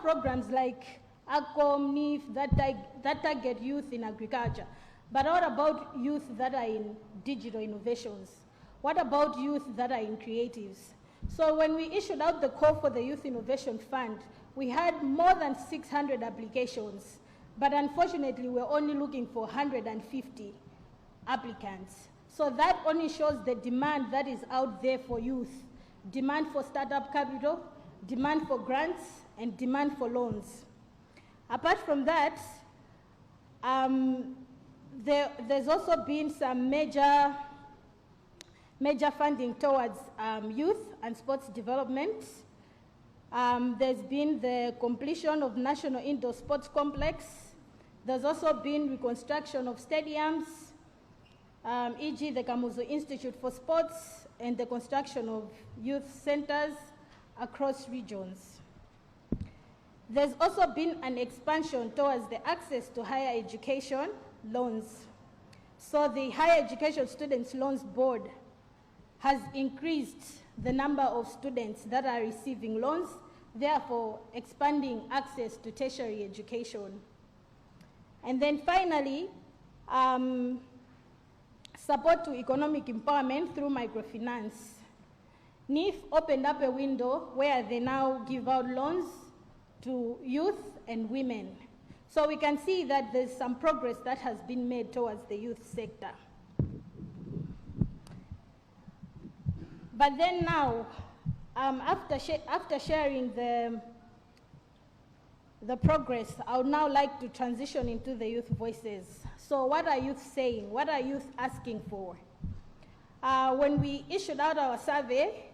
S11: programs like ACOM, NIF, that target youth in agriculture. But what about youth that are in digital innovations? What about youth that are in creatives? So when we issued out the call for the Youth Innovation Fund, we had more than 600 applications. But unfortunately, we're only looking for 150 applicants. So that only shows the demand that is out there for youth. Demand for startup capital, demand for grants, and demand for loans. Apart from that, there's also been some major funding towards youth and sports development. There's been the completion of National Indoor Sports Complex. There's also been reconstruction of stadiums, e.g. the Kamuzu Institute for Sports, and the construction of youth centers across regions. There's also been an expansion towards the access to higher education loans. So the Higher Education Students Loans Board has increased the number of students that are receiving loans, therefore expanding access to tertiary education. And then finally, support to economic empowerment through microfinance. NIF opened up a window where they now give out loans to youth and women. So we can see that there's some progress that has been made towards the youth sector. But then now, after sharing the progress, I would now like to transition into the youth voices. So what are youth saying? What are youth asking for? When we issued out our survey,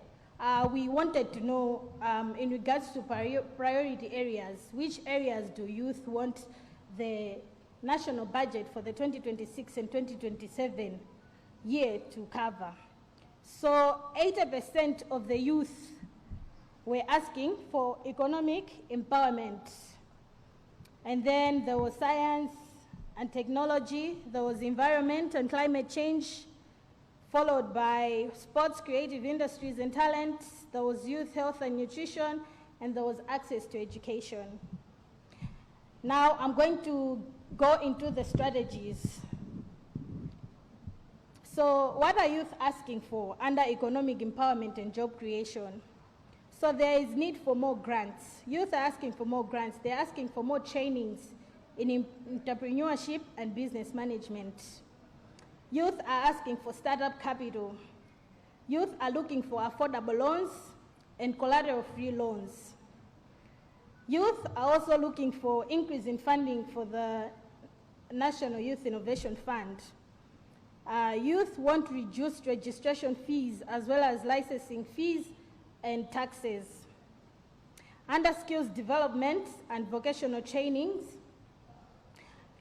S11: we wanted to know, in regards to priority areas, which areas do youth want the national budget for the 2026 and 2027 year to cover? So 80% of the youth were asking for economic empowerment. And then there was science and technology, there was environment and climate change, followed by sports, creative industries and talent, there was youth health and nutrition, and there was access to education. Now I'm going to go into the strategies. So what are youth asking for under economic empowerment and job creation? So there is need for more grants. Youth are asking for more grants. They're asking for more trainings in entrepreneurship and business management. Youth are asking for startup capital. Youth are looking for affordable loans and collateral-free loans. Youth are also looking for increase in funding for the National Youth Innovation Fund. Youth want reduced registration fees as well as licensing fees and taxes. Under skills development and vocational trainings,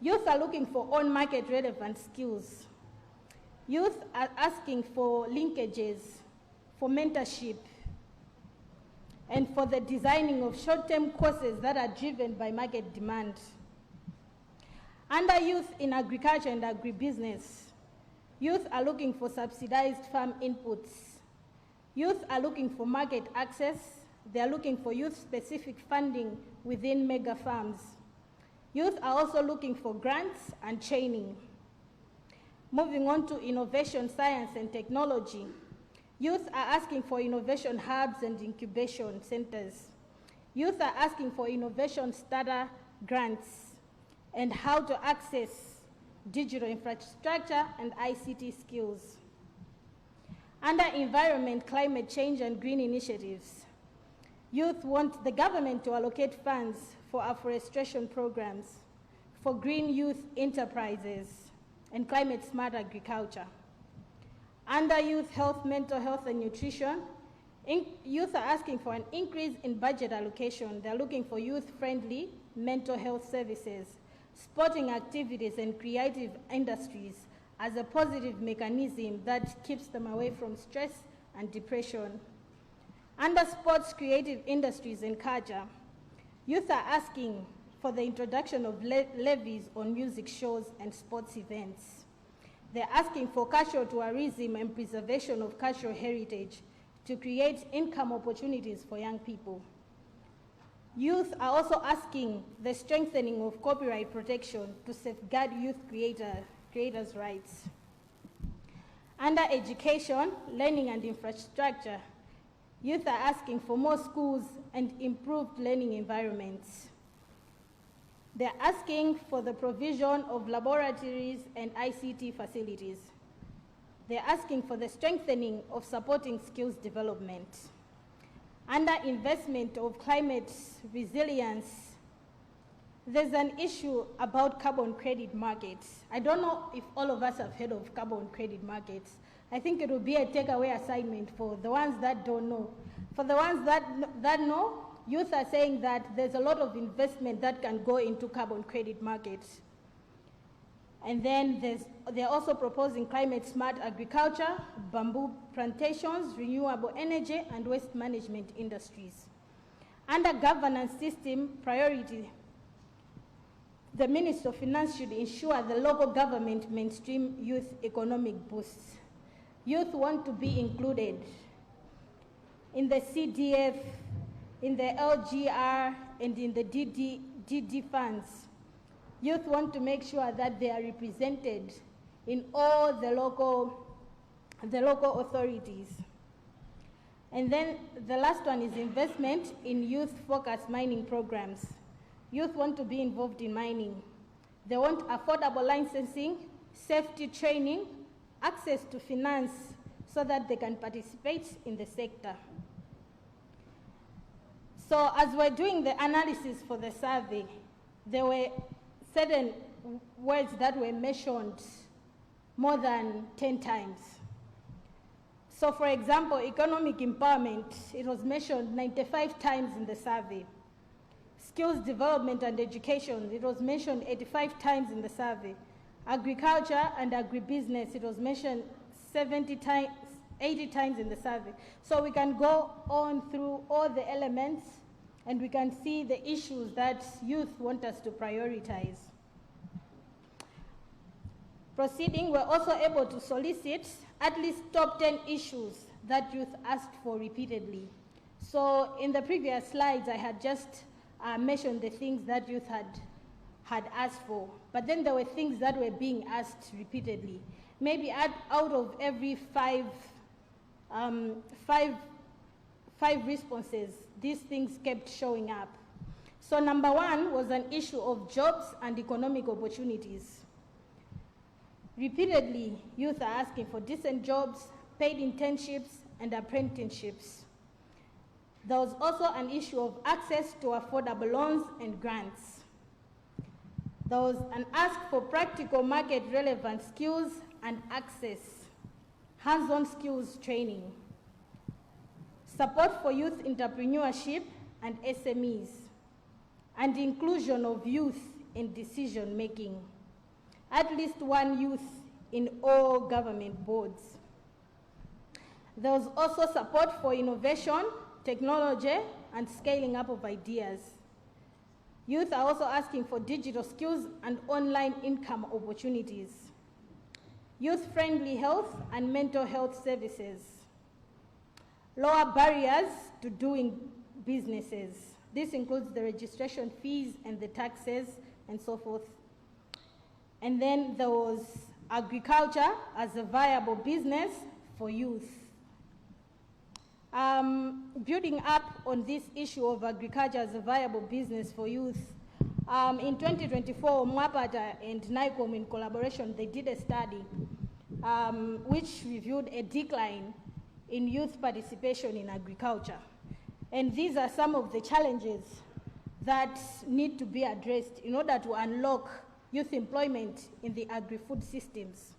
S11: youth are looking for on-market relevant skills. Youth are asking for linkages, for mentorship, and for the designing of short-term courses that are driven by market demand. Under youth in agriculture and agribusiness, youth are looking for subsidized farm inputs. Youth are looking for market access. They are looking for youth-specific funding within mega farms. Youth are also looking for grants and training. Moving on to innovation, science, and technology, youth are asking for innovation hubs and incubation centers. Youth are asking for innovation starter grants and how to access digital infrastructure and ICT skills. Under environment, climate change, and green initiatives, youth want the government to allocate funds for afforestation programs, for green youth enterprises, and climate-smart agriculture. Under youth health, mental health, and nutrition, youth are asking for an increase in budget allocation. They're looking for youth-friendly mental health services, sporting activities, and creative industries as a positive mechanism that keeps them away from stress and depression. Under sports, creative industries, and culture, youth are asking for the introduction of levies on music shows and sports events. They're asking for cultural tourism and preservation of cultural heritage to create income opportunities for young people. Youth are also asking the strengthening of copyright protection to safeguard youth creators' rights. Under education, learning, and infrastructure, youth are asking for more schools and improved learning environments. They're asking for the provision of laboratories and ICT facilities. They're asking for the strengthening of supporting skills development. Under investment of climate resilience, there's an issue about carbon credit markets. I don't know if all of us have heard of carbon credit markets. I think it will be a takeaway assignment for the ones that don't know. For the ones that know, youth are saying that there's a lot of investment that can go into carbon credit markets. And then they're also proposing climate-smart agriculture, bamboo plantations, renewable energy, and waste management industries. Under governance system priority, the Minister of Finance should ensure the local government mainstream youth economic boosts. Youth want to be included in the CDF, in the LGR, and in the DD funds. Youth want to make sure that they are represented in all the local authorities. And then the last one is investment in youth-focused mining programs. Youth want to be involved in mining. They want affordable licensing, safety training, access to finance, so that they can participate in the sector. So as we're doing the analysis for the survey, there were certain words that were mentioned more than 10 times. So for example, economic empowerment, it was mentioned 95 times in the survey. Skills development and education, it was mentioned 85 times in the survey. Agriculture and agribusiness, it was mentioned 80 times in the survey. So we can go on through all the elements and we can see the issues that youth want us to prioritize. Proceeding, we're also able to solicit at least top 10 issues that youth asked for repeatedly. So in the previous slides, I had just mentioned the things that youth had asked for, but then there were things that were being asked repeatedly. Maybe out of every five responses, these things kept showing up. So number one was an issue of jobs and economic opportunities. Repeatedly, youth are asking for decent jobs, paid internships, and apprenticeships. There was also an issue of access to affordable loans and grants. There was an ask for practical market-relevant skills and access, hands-on skills training, support for youth entrepreneurship and SMEs, and inclusion of youth in decision-making. At least one youth in all government boards. There was also support for innovation, technology, and scaling up of ideas. Youth are also asking for digital skills and online income opportunities. Youth-friendly health and mental health services. Lower barriers to doing businesses. This includes the registration fees and the taxes and so forth. And then there was agriculture as a viable business for youth. Building up on this issue of agriculture as a viable business for youth, in 2024, Mwapata and NICOM in collaboration, they did a study which reviewed a decline in youth participation in agriculture. And these are some of the challenges that need to be addressed in order to unlock youth employment in the agri-food systems.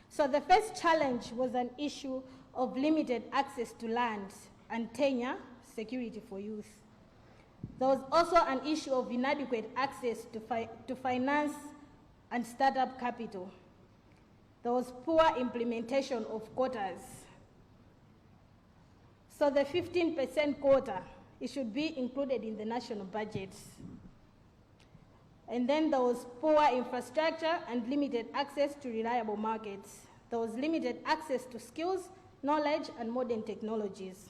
S11: So the first challenge was an issue of limited access to land and tenure security for youth. There was also an issue of inadequate access to finance and startup capital. There was poor implementation of quotas. So the 15% quota, it should be included in the national budget. And then there was poor infrastructure and limited access to reliable markets. There was limited access to skills, knowledge, and modern technologies.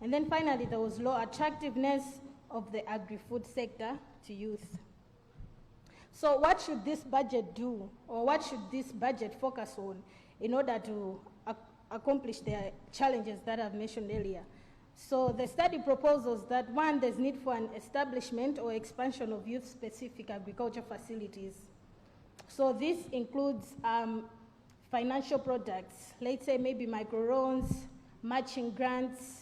S11: And then finally, there was low attractiveness of the agri-food sector to youth. So what should this budget do, or what should this budget focus on in order to accomplish the challenges that I've mentioned earlier? So the study proposes that one, there's need for an establishment or expansion of youth-specific agriculture facilities. So this includes financial products, let's say maybe microloans, matching grants.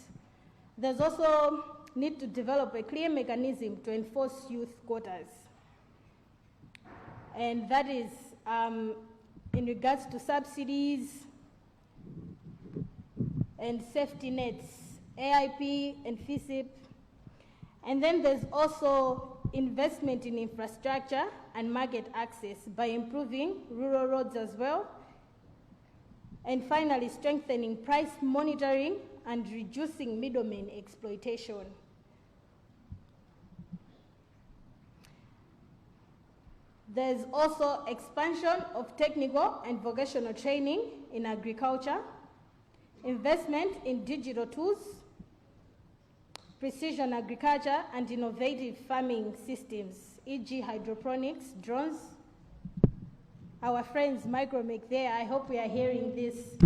S11: There's also need to develop a clear mechanism to enforce youth quotas. And that is in regards to subsidies and safety nets, AIP and FISIP. And then there's also investment in infrastructure and market access by improving rural roads as well. And finally, strengthening price monitoring and reducing middleman exploitation. There's also expansion of technical and vocational training in agriculture, investment in digital tools, precision agriculture, and innovative farming systems, e.g. hydroponics, drones. Our friends Micromake there, I hope we are hearing this.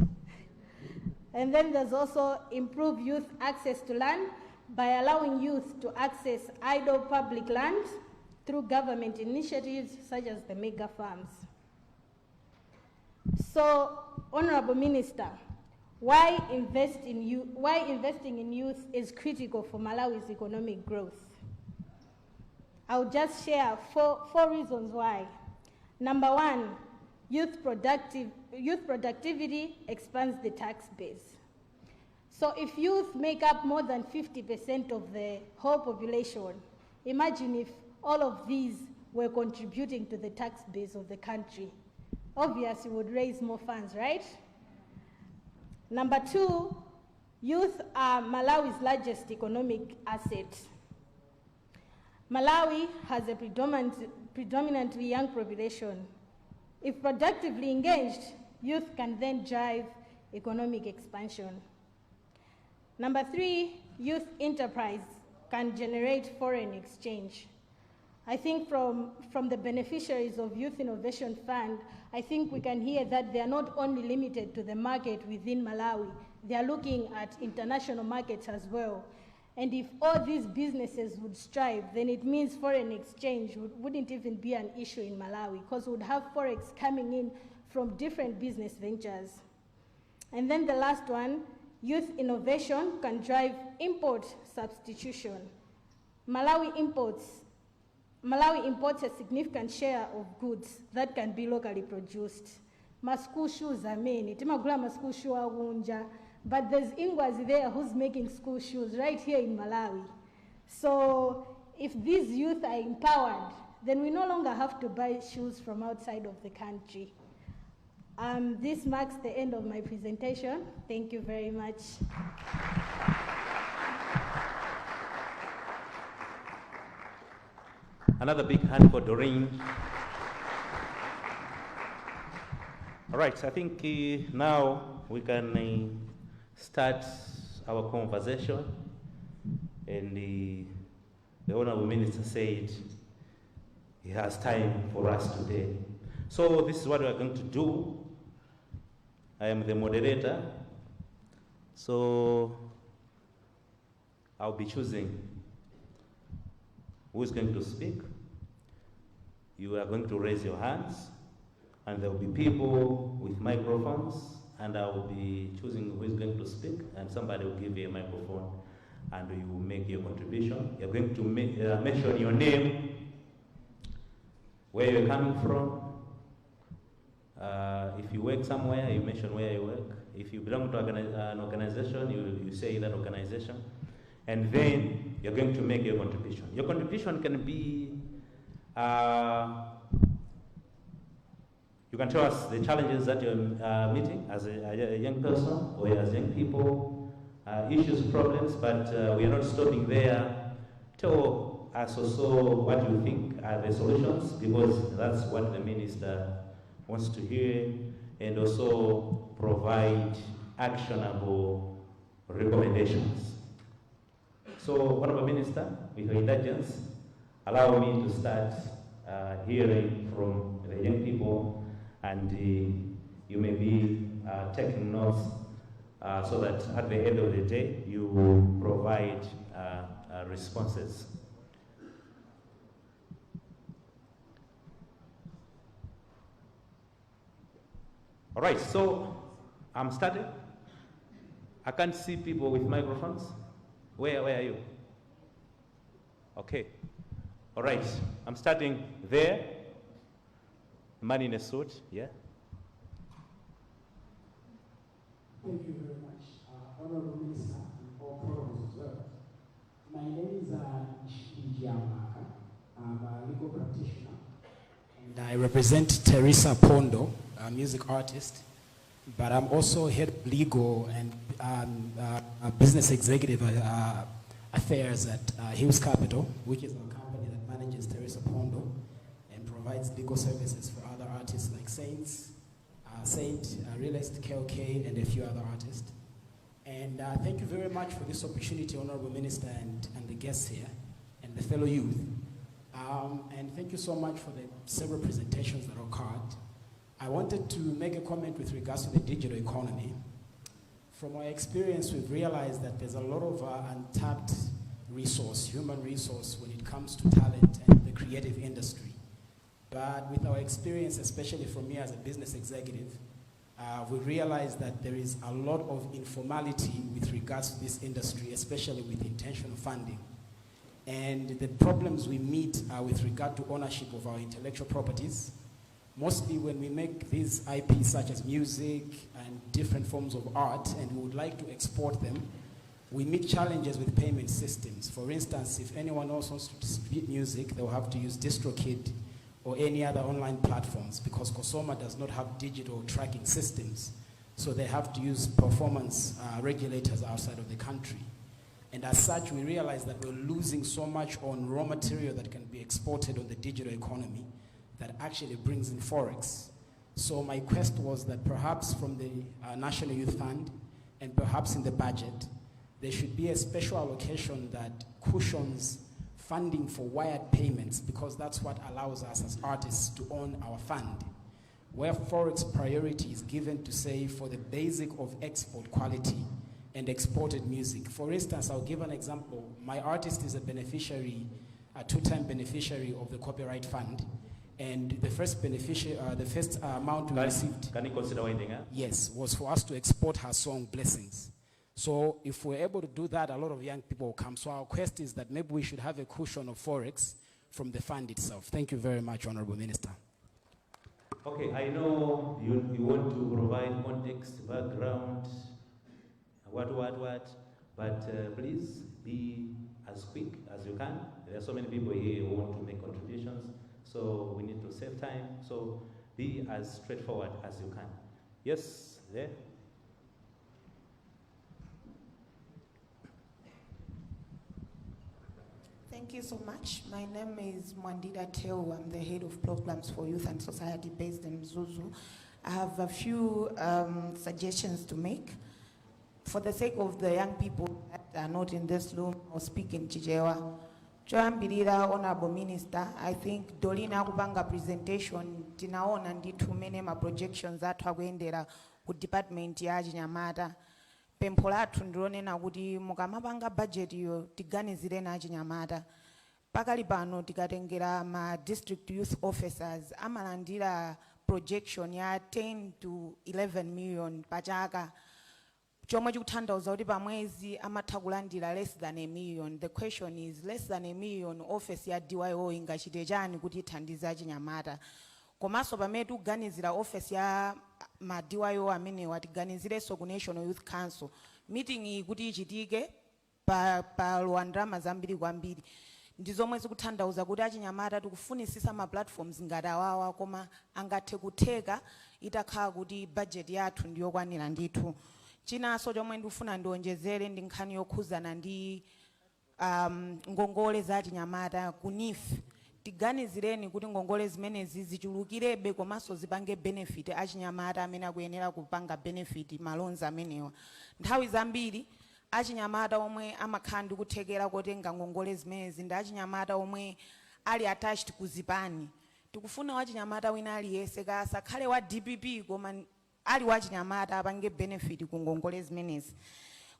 S11: And then there's also improved youth access to land by allowing youth to access idle public land through government initiatives such as the mega farms. So, Honorable Minister, why investing in youth is critical for Malawi's economic growth. I'll just share four reasons why. Number one, youth productivity expands the tax base. So if youth make up more than 50% of the whole population, imagine if all of these were contributing to the tax base of the country. Obviously, would raise more funds, right? Number two, youth are Malawi's largest economic asset. Malawi has a predominantly young population. If productively engaged, youth can then drive economic expansion. Number three, youth enterprise can generate foreign exchange. I think from the beneficiaries of Youth Innovation Fund, I think we can hear that they are not only limited to the market within Malawi, they are looking at international markets as well. And if all these businesses would strive, then it means foreign exchange wouldn't even be an issue in Malawi, because we would have forex coming in from different business ventures. And then the last one, youth innovation can drive import substitution. Malawi imports a significant share of goods that can be locally produced. School shoes are many. Timagula school shoe agunja, but there's Ingwazi there who's making school shoes right here in Malawi. So if these youth are empowered, then we no longer have to buy shoes from outside of the country. This marks the end of my presentation. Thank you very much.
S2: Another big hand for Doreen. All right, I think now we can start our conversation. And the Honorable Minister said he has time for us today. So this is what we are going to do. I am the moderator. So I'll be choosing who is going to speak. You are going to raise your hands, and there will be people with microphones, and I will be choosing who is going to speak, and somebody will give you a microphone, and you will make your contribution. You're going to mention your name, where you're coming from. If you work somewhere, you mention where you work. If you belong to an organization, you say that organization. And then you're going to make your contribution. Your contribution can be, you can tell us the challenges that you're meeting as a young person or as young people, issues, problems, but we are not stopping there. Tell us also what you think are the solutions, because that's what the minister wants to hear, and also provide actionable recommendations. So, Honorable Minister, with your indulgence, allow me to start hearing from the young people, and you may be taking notes so that at the end of the day, you will provide responses. All right, so I'm starting. I can't see people with microphones. Where are you? Okay. All right, I'm starting there. Man in a suit, yeah.
S12: Thank you very much, Honorable Minister, and all programs as well. My name is Ishiji Amaka. I'm a legal practitioner, and I represent Teresa Pondo, a music artist, but I'm also head of legal and business executive affairs at Hills Capital, which is a company that manages Teresa Pondo and provides legal services for other artists like Saint, Real Estate KOK, and a few other artists. And thank you very much for this opportunity, Honorable Minister, and the guests here, and the fellow youth. And thank you so much for the several presentations that occurred. I wanted to make a comment with regards to the digital economy. From our experience, we've realized that there's a lot of untapped resource, human resource, when it comes to talent and the creative industry. But with our experience, especially from me as a business executive, we realize that there is a lot of informality with regards to this industry, especially with intentional funding. And the problems we meet with regard to ownership of our intellectual properties, mostly when we make these IPs such as music and different forms of art, and we would like to export them, we meet challenges with payment systems. For instance, if anyone else wants to distribute music, they'll have to use DistroKid or any other online platforms, because COSOMA does not have digital tracking systems. So they have to use performance regulators outside of the country. And as such, we realize that we're losing so much on raw material that can be exported on the digital economy that actually brings in Forex. So my quest was that perhaps from the National Youth Fund and perhaps in the budget, there should be a special allocation that cushions funding for wired payments, because that's what allows us as artists to own our fund, where Forex priority is given to, say, for the basic of export quality and exported music. For instance, I'll give an example. My artist is a beneficiary, a two-time beneficiary of the Copyright Fund, and the first amount we received,
S2: can you consider winding up?
S12: Yes, was for us to export her song Blessings. So if we're able to do that, a lot of young people will come. So our quest is that maybe we should have a cushion of Forex from the fund itself. Thank you very much, Honorable Minister.
S2: Okay, I know you want to provide context, background, what, but please be as quick as you can. There are so many people here who want to make contributions, so we need to save time. So be as straightforward as you can. Yes, there.
S13: Thank you so much. My name is Mwandida Teo. I'm the head of programs for youth and society based in Mzuzu. I have a few suggestions to make. For the sake of the young people that are not in this room or speak in Chichewa, Choambirira, Honorable Minister, I think Dolina Kubanga presentation, tinaona nditu mene ma projections that wakuendera ku department ya Achinyamata. Pempho lathu ndilonena kuti mukamapanga budget iyo tiganizire na Achinyamata. Pakali pano tikatengera ma district youth officers amalandira projection ya 10 to 11 million pachaka. Chomwe chikutanthauza kuti pamwezi amatha kulandira less than a million. The question is, less than a million office ya DYO ingachite chani kuti ithandize Achinyamata? Komanso pamene tikuganizira office ya ma DYO amene watiganizireso ku National Youth Council, meeting iyi kuti ichitike pa Luandrama zambiri kwambiri. Ndizomwe zikutanthauza kuti Achinyamata tikufunisisa ma platforms ngati awawa, koma angathe kutheka itakhala kuti budget yathu ndiyokwanira ndithu. Chinanso chomwe ndikufuna ndionjezere ndi nkhani yokhuzana ndi ngongole za Achinyamata ku NIF. Tiganizireni kuti ngongole zimenezi zichulukirebe komanso zipange benefit Achinyamata amene akuyenera kupanga benefit malonzi amenewa. Nthawi zambiri Achinyamata omwe amakhala ndi kuthekera kotenga ngongole zimenezi ndi Achinyamata omwe ali attached ku zipani. Tikufuna Wachinyamata wina aliyense kasakhale wa DPP koma ali Wachinyamata apange benefit ku ngongole zimenezi.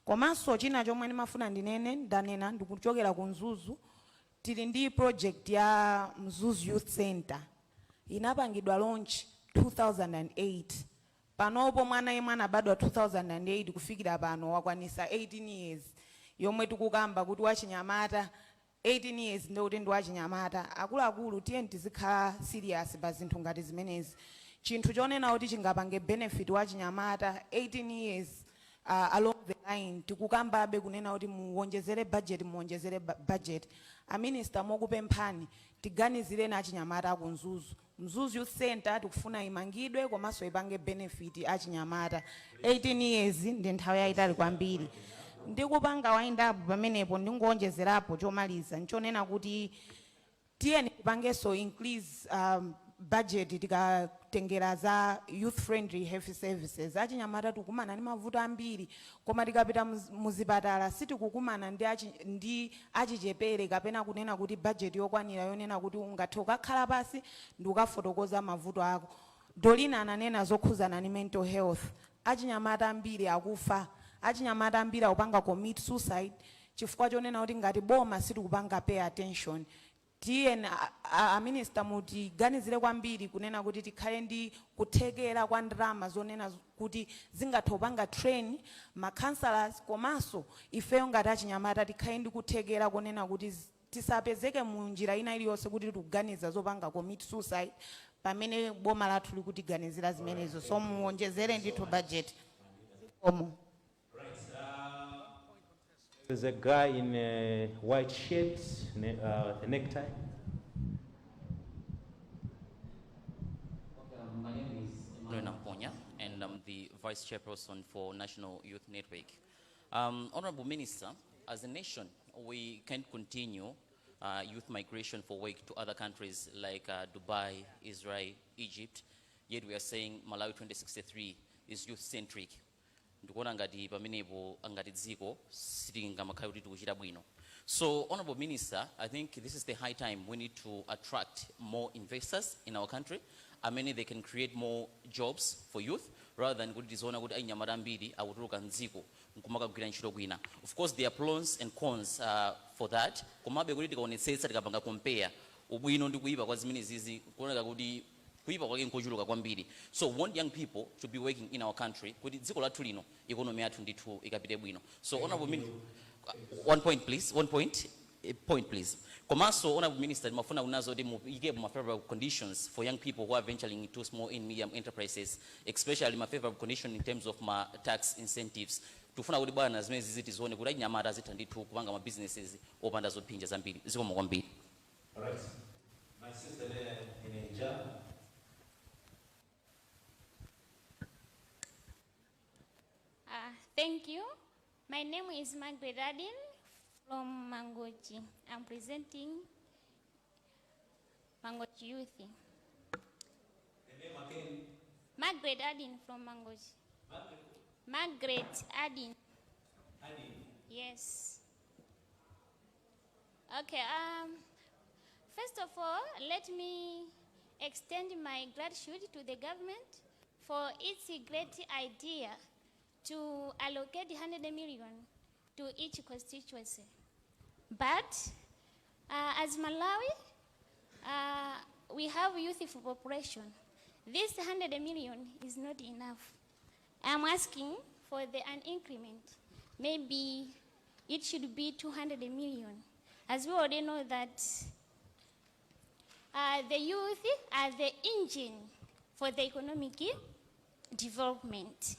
S13: Komanso china chomwe ndimafuna ndinene ndanena ndikuchokera ku Mzuzu. Tili ndi project ya Mzuzu Youth Center. Inapangidwa launch 2008. Panopo mwana yemwe anabadwa 2008 kufikira pano wakwanisa 18 years. Yomwe tikukamba kuti Wachinyamata 18 years ndio kuti ndi Wachinyamata. Akuluakulu tiyeni tizikhala serious pa zinthu ngati zimenezi. Chinthu chonena kuti chingapange benefit Wachinyamata 18 years along the line tikukambabe kunena kuti muwonjezere budget. A minister mokupemphani tiganizire na Achinyamata ku Mzuzu. Mzuzu Youth Center tikufuna imangidwe komanso ipange benefit Achinyamata. 18 years ndi nthawi yayitali kwambiri. Ndikupanga wind up pamenepo ndingonjezerapo chomaliza nchonena kuti tiyeni tipangeso increase budget tikatengera za youth friendly health services. Achinyamata tikumana ndi mavuto ambiri, koma tikapita muzipatala sitikukumana ndi achichepere kapena kunena kuti budget yokwanira yonena kuti ungathe ukakhala pasi ndi ukafotokoza mavuto ako. Dolina ananena zokhuzana ni mental health. Achinyamata ambiri akufa. Achinyamata ambiri akupanga commit suicide chifukwa chonena kuti ngati boma sitikupanga pay attention. ndiye minister mutiganizire kwambiri kunena kuti tikhale ndi kuthekera kwa ndalama zonena kuti zingathopanga train ma-councillors komanso ifeyo ngati achinyamata tikhale ndi kuthekera kunena kuti tisapezeke mu njira ina iliyonse kuti tikuganiza zopanga commit suicide pamene boma lathu likutiganizira zimenezo, so muwonjezere ndithu budget.
S2: There's a guy in a white shirt, the necktie.
S14: My name is Lorena Ponya, and I'm the Vice Chairperson for National Youth Network. Honorable Minister, as a nation, we can't continue youth migration for work to other countries like Dubai, Israel, Egypt, yet we are saying Malawi 2063 is youth-centric. Ndikuona ngati pamenepo angati dziko sitingamakhala kuti tikuchita bwino. So, Honorable Minister, I think this is the high time we need to attract more investors in our country. I mean, they can create more jobs for youth rather than kuti tizoona kuti ainyamata ambiri akutuluka mdziko nkumaka kugwira ntchito kwina. Of course, there are pros and cons for that. Komabe kuti tikaonetsetsa tikapanga compare ubwino ndi kuipa kwa zimene zizi kuoneka kuti kuipa kwake nkochuluka kwambiri. So we want young people to be working in our country kuti dziko lathu lino economy yathu ndithu ikapite bwino. So Honorable Minister, one point please, point please. Komanso Honorable Minister, mafuna unazo de muike ma favorable conditions for young people who are venturing into small and medium enterprises, especially my favorable condition in terms of my tax incentives. Tufuna kuti bwana zimene zizitizione kuti anyamata azitha ndithu kupanga ma businesses opanda zopinja zambiri. Zikomo kwambiri.
S2: All right. My sister there in Nigeria.
S15: Thank you. My name is Margaret Adin from Mangochi. I'm presenting Mangochi Youth.
S2: The name again?
S15: Margaret Adin from Mangochi. Margaret Adin.
S2: Adin.
S15: Yes. Okay. First of all, let me extend my gratitude to the government for its great idea to allocate 100 million to each constituency. But as Malawi, we have youthful population. This 100 million is not enough. I'm asking for an increment. Maybe it should be 200 million. As we already know that the youth are the engine for the economic development.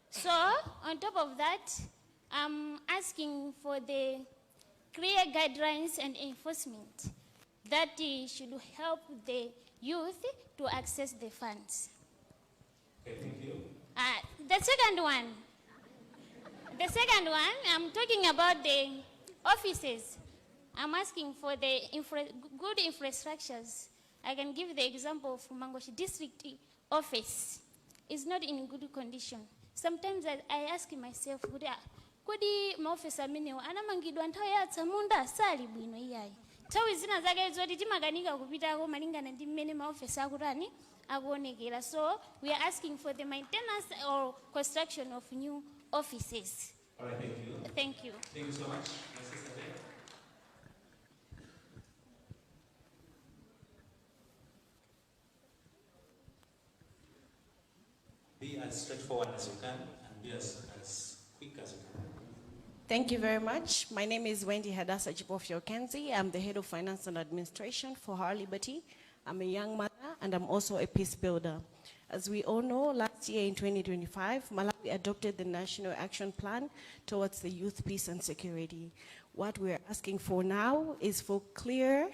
S15: So, on top of that, I'm asking for the clear guidelines and enforcement that should help the youth to access the funds.
S2: Okay, thank you.
S15: The second one, I'm talking about the offices. I'm asking for the good infrastructures. I can give the example of Mangochi District Office. It's not in good condition. Sometimes I ask myself, kodi maofisa amenewa anamangidwa nthawi yatsamunda asali bwino iyayi. Nthawi zina zake zoti timakanika kupitako malingana ndi mmene maofisa akutani akuonekera. So we are asking for the maintenance or construction of new offices.
S2: All right, thank you.
S15: Thank you.
S2: Thank you so much, my sister there. Be as straightforward as you can and be as quick as you can.
S16: Thank you very much. My name is Wendy Hadassah Jibofio-Kenzi. I'm the Head of Finance and Administration for Our Liberty. I'm a young mother and I'm also a peace builder. As we all know, last year in 2025, Malawi adopted the National Action Plan towards the youth, peace and security. What we're asking for now is for clear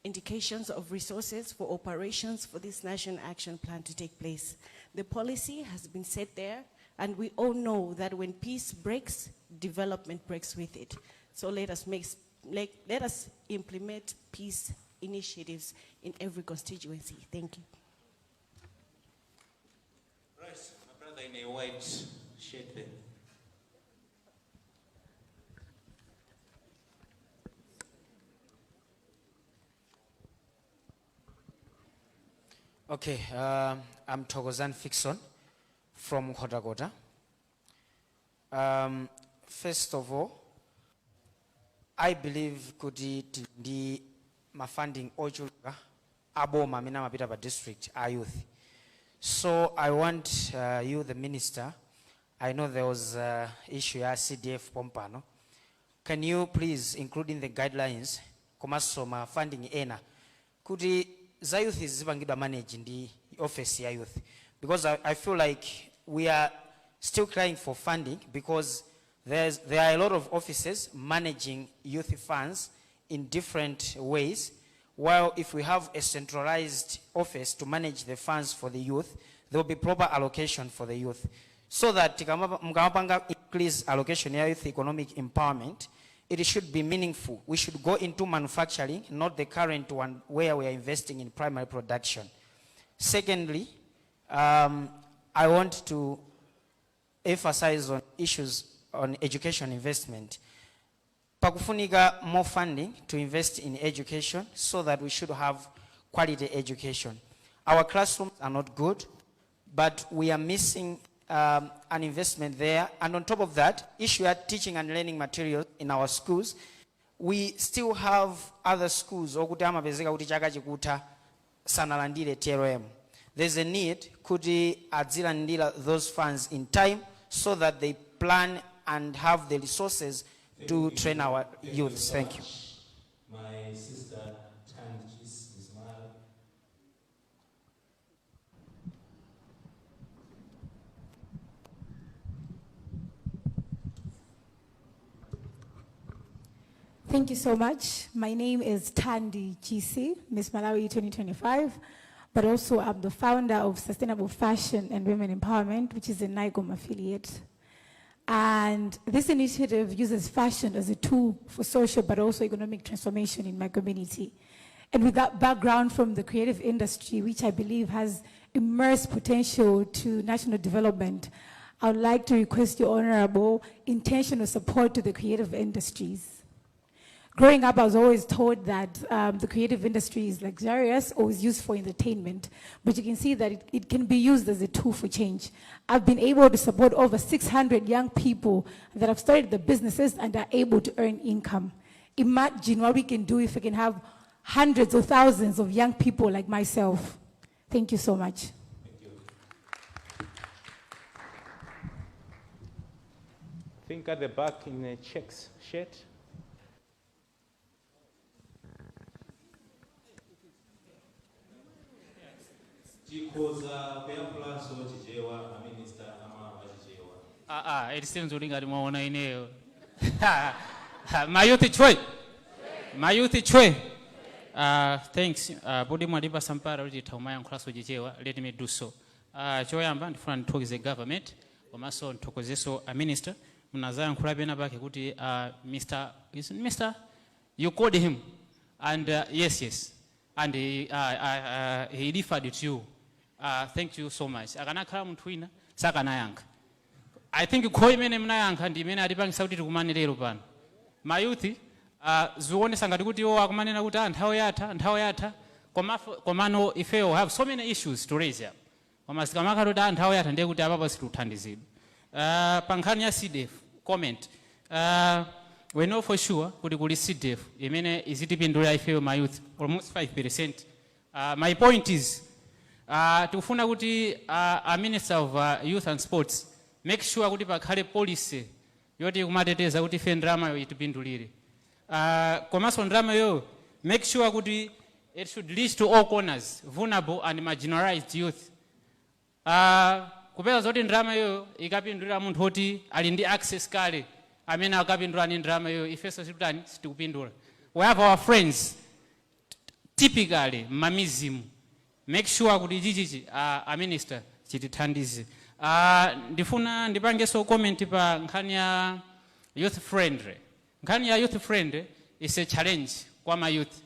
S16: indications of resources for operations for this National Action Plan to take place. The policy has been set there, and we all know that when peace breaks, development breaks with it. So let us implement peace initiatives in every constituency. Thank you.
S2: Right, my brother in a white shirt there.
S17: Okay, I'm Togozan Fixon from Kotagota. First of all, I believe kuti ndi funding ochuluka aboma amene amapita pa district a youth. So I want you, the minister, I know there was issue ya CDF pompano. Can you please include in the guidelines komanso ma funding ena kuti za youth zipangidwa manage ndi office ya youth, because I feel like we are still crying for funding because there are a lot of offices managing youth funds in different ways, while if we have a centralized office to manage the funds for the youth, there will be proper allocation for the youth, so that mkamapanga increase allocation ya youth economic empowerment, it should be meaningful. We should go into manufacturing, not the current one where we are investing in primary production. Secondly, I want to emphasize on issues on education investment. Pakufunika more funding to invest in education so that we should have quality education. Our classrooms are not good, but we are missing an investment there. And on top of that, issue at teaching and learning materials in our schools, we still have other schools. There's a need, could adzilandira those funds in time so that they plan and have the resources to train our youths. Thank you.
S18: My sister, Tangis Ismail.
S19: Thank you so much. My name is Tandi GC, Miss Malawi 2025, but also I'm the founder of Sustainable Fashion and Women Empowerment, which is a NIGOM affiliate. And this initiative uses fashion as a tool for social but also economic transformation in my community. And with that background from the creative industry, which I believe has immense potential to national development, I would like to request your honorable intentional support to the creative industries. Growing up, I was always told that the creative industry is luxurious or is used for entertainment, but you can see that it can be used as a tool for change. I've been able to support over 600 young people that have started the businesses and are able to earn income. Imagine what we can do if we can have hundreds or thousands of young people like myself. Thank you so much.
S2: Thank you. I think at the back in the checks shirt.
S20: It seems to ringa limuona ineo. My youth chwe. My youth chwe. Thanks. Bodi mwalipa sampara uji taumaya nklaso jijewa. Let me do so. Choyamba ndifuna nitokize government. Omaso ntokozeso a minister. Mnazaya nkulabe na baki kuti Mr. You called him. And yes. And he referred to you. Thank you so much. Akanakhala munthu wina sakanayankha. I think khoi mene mnayankha ndi mene atipangisa kuti tikumanirero pano. My youth zionesa ngati kuti iwo akumanena kuti nthawi yatha komano ifeyo have so many issues to raise up. Koma sikamakhala kuti nthawi yatha ndiye kuti apapo situthandizidwa. Pa nkhani ya CDF comment. We know for sure kuti kuli CDF imene izitipindulira ifeyo my youth almost 5%. My point is tukufuna kuti a Minister of Youth and Sports make sure kuti pakhale policy yoti kumateteza kuti ife ndrama yo itipindulire. Komanso ndrama yo make sure kuti it should reach to all corners, vulnerable and marginalized youth. Kupeza zoti ndrama yo ikapindulira munthu oti ali ndi access kale amene akapindula ni ndrama yo ifeso situtani sitikupindula. We have our friends typically mamizimu. Make sure kuti chichichi a minister chitithandize. Ndifuna ndipangeso comment pa nkhani ya youth friendly. Nkhani ya youth friendly is a challenge kwa ma youth.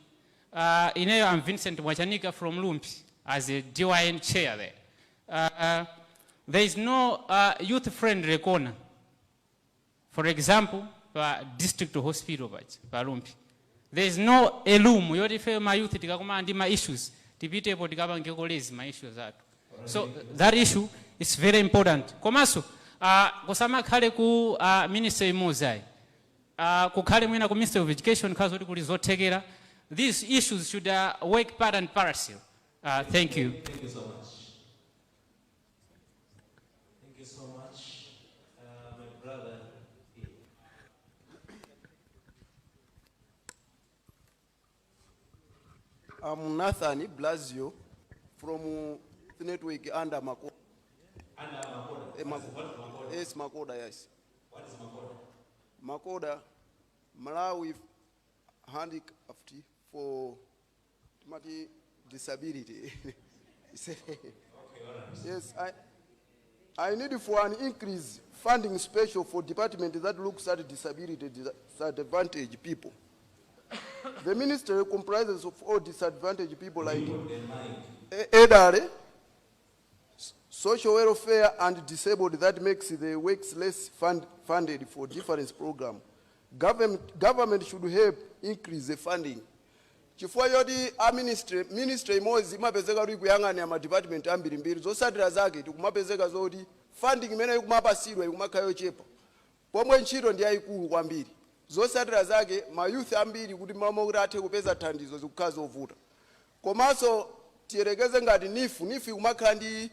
S20: Ineyo I'm Vincent Mwachanika from Lumpi as a DYN chair there. There is no youth friendly corner. For example, district hospital pa Lumpi. There is no elum yoti fe ma youth tikakuma ndi ma issues. Tipitepo tikapangekolezi ma issues atu. So that issue is very important. Komanso kusama khale ku minister imozai. Kukhale mwina ku Minister of Education kazo kuti kuli zothekera these issues should work part and parcel. Thank you.
S18: Thank you so much. Thank you so much. My brother.
S21: I'm Nathan Blasio from the network under Makoda.
S18: Under Makoda? What is Makoda?
S21: Yes, Makoda, yes.
S18: What is Makoda?
S21: Makoda, Malawi handicapped for disability.
S18: Okay, all right.
S21: Yes, I need for an increase funding special for department that looks at disability disadvantaged people. The ministry comprises of all disadvantaged people like elderly, social welfare, and disabled. That makes the works less funded for different programs. Government should help increase the funding. Chifukwa yoti ministry imodzi imapezeka kuti kuyang'ana ma department ambirimbiri zotsatira zake tikumapezeka zoti funding imene ikumapasidwa ikumakhala yochepa pomwe ntchito ndi yayikulu kwambiri. Zotsatira zake ma youth ambiri kuti mama kuti athe kupeza thandizo zikukhala zovuta. Komanso tiyerekeze ngati nifu ikumakhala ndi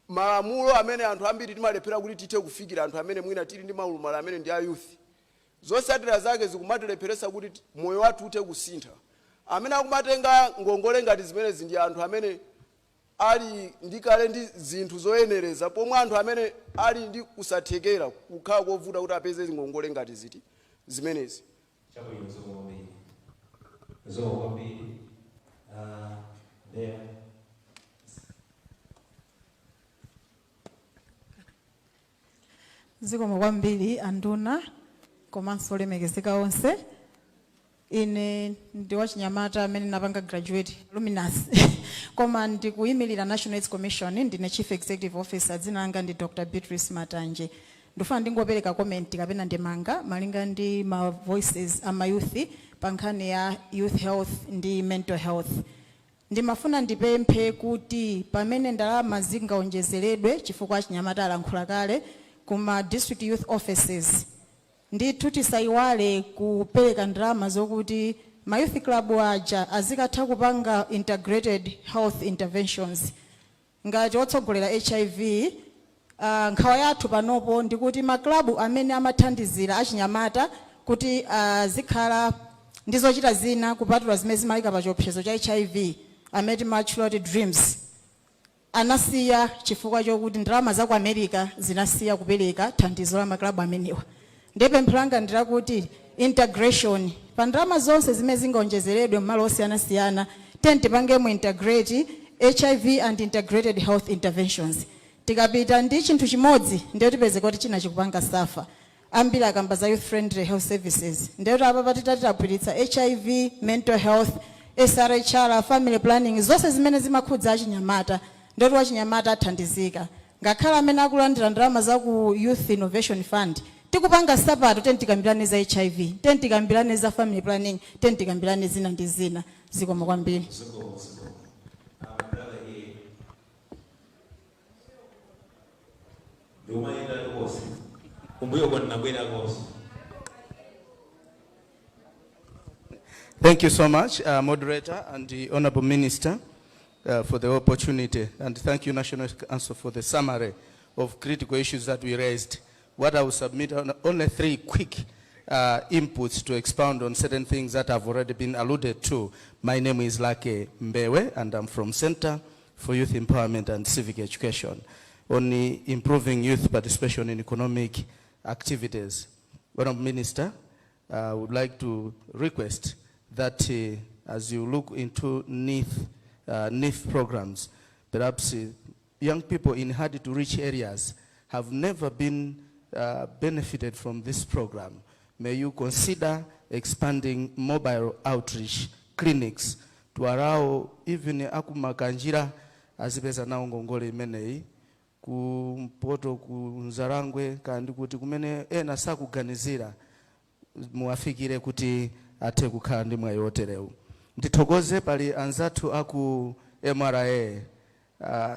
S21: malamulo amene anthu ambiri timalephera kuti tithe kufikira anthu amene mwina tili ndi malumalo amene ndi a youth. Zotsatira zake zikumatelepheresa kuti moyo wathu uthe kusintha. Amene akumatenga ngongole ngati zimenezi ndi anthu amene ali ndikale ndi zinthu zoyenereza pomwe anthu amene ali ndi kusathekera kukhala kovuta kuti apeze ngongole ngati ziti zimenezi.
S18: Chabwino zokwambiri. Zokwambiri. There.
S22: Zikomo kwambiri anduna komanso olemekezeka onse. Ine ndi wachinyamata amene napanga graduate luminous koma ndikuyimirira National AIDS Commission, ndine Chief Executive Officer, dzina langa ndi Dr. Beatrice Matanje. Ndifuna ndingopereka comment kapena ndemanga malinga ndi ma voices ama youth pa nkhani ya youth health ndi mental health. Ndimafuna ndipemphe kuti pamene ndalama zingaonjezeredwe chifukwa achinyamata alankhula kale kuma district youth offices ndithu tisaiwale kupereka ndalama zokuti ma youth club aja azikatha kupanga integrated health interventions ngati otsogolera HIV. Nkhawa yathu panopo ndikuti ma club amene amathandizira achinyamata kuti zikhala ndizochita zina kupatula zimene zimayika pa chiopsezo cha HIV amene Maturity Dreams anasiya chifukwa chokuti ndalama za ku America zinasiya kupereka thandizo la maklabu amenewa. Ndipempho langa ndirakuti integration pa ndalama zonse zimene zingaonjezeredwe m'malo osiyanasiyana tipangemo integrate HIV and integrated health interventions. Tikapita ndi chinthu chimodzi ndiyo tipeze kuti china chikupanga safa ambiri akamba za youth friendly health services ndiyo apa patitagwiritsa HIV, mental health, SRHR, family planning zonse zimene zimakhudza achinyamata ndiyo achinyamata athandizika. Ngakhala amene akulandira ndalama za ku Youth Innovation Fund tikupanga sapato tikambirane za HIV, tikambirane za family planning, tikambirane zina ndi zina. Zikomo kwambiri.
S23: Thank you so much, Moderator and the Honorable Minister, for the opportunity. And thank you, National Council, for the summary of critical issues that we raised. What I will submit on only 3 quick inputs to expound on certain things that have already been alluded to. My name is Lake Mbewe, and I'm from Center for Youth Empowerment and Civic Education, on improving youth participation in economic activities. Honorable Minister, I would like to request that as you look into NIF programs, perhaps young people in hard to reach areas have never been benefited from this program. May you consider expanding mobile outreach clinics to allow even akumakanjira azipeza nawo ngongole imeneyi kumpoto kunzarangwe kandi kuti kumene ena sakuganizira muwafikire kuti athe kukhala ndi mwayi oterewu. Ndithokoze pali anzathu aku MRA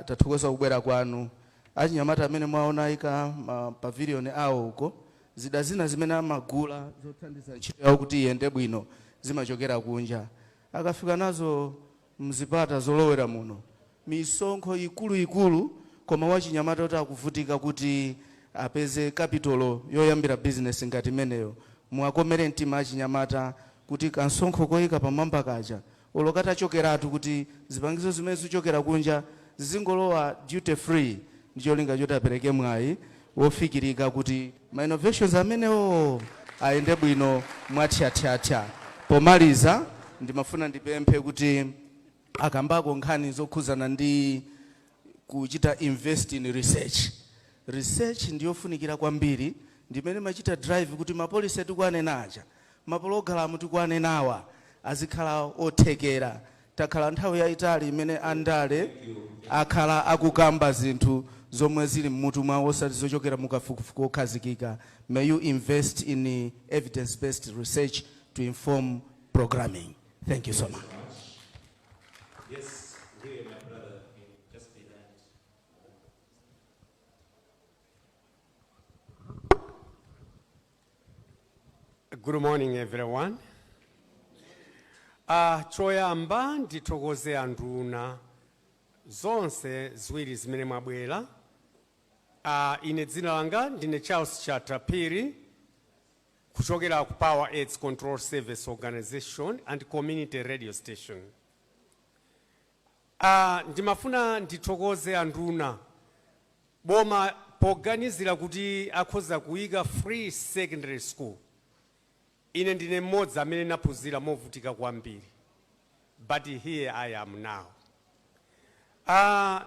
S23: tathokoza kubwera kwanu achinyamata amene mwaona ika pavilion awo uko zida zina zimene amagula zothandiza ntchito yawo kuti iyende bwino zimachokera kunja akafika nazo mzipata zolowera muno misonkho ikulu koma wachinyamata kuti akuvutika kuti apeze kapitolo yoyambira business ngati imeneyo muwakomere mtima achinyamata kuti kansonkho koyika pamwamba kaja olokata chokeratu kuti zipangizo zimene zichokera kunja zingolowa duty free ndicholinga choti apereke mwayi wofikirika kuti ma innovations amenewo ayende bwino mwathyathyatya. Pomaliza ndimafuna ndipemphe kuti akambako nkhani zokhuzana ndi kuchita invest in research ndiyofunikira kwambiri ndimene machita drive kuti mapolisi atikwanena aja mapologalamu tikwanenawa azikhala othekera. Takhala nthawi yayitali imene andale akhala akukamba zinthu zomwe zili mmutu mwawo osati zochokera mukafukufuku okhazikika. May you invest in evidence-based research to inform programming. Thank you so much.
S2: Yes, here my brother, just behind.
S1: Good morning, everyone. Choyamba ndithokoze anduna zonse ziwiri zimene mwabwera. Ine dzina langa ndine Charles Chatapiri kuchokera ku Power Aids Control Service Organization and Community Radio Station. Ndimafuna ndithokoze anduna boma poganizira kuti akhoza kuyika free secondary school. Ine ndine mmodzi amene naphunzira movutika kwambiri, but here I am now.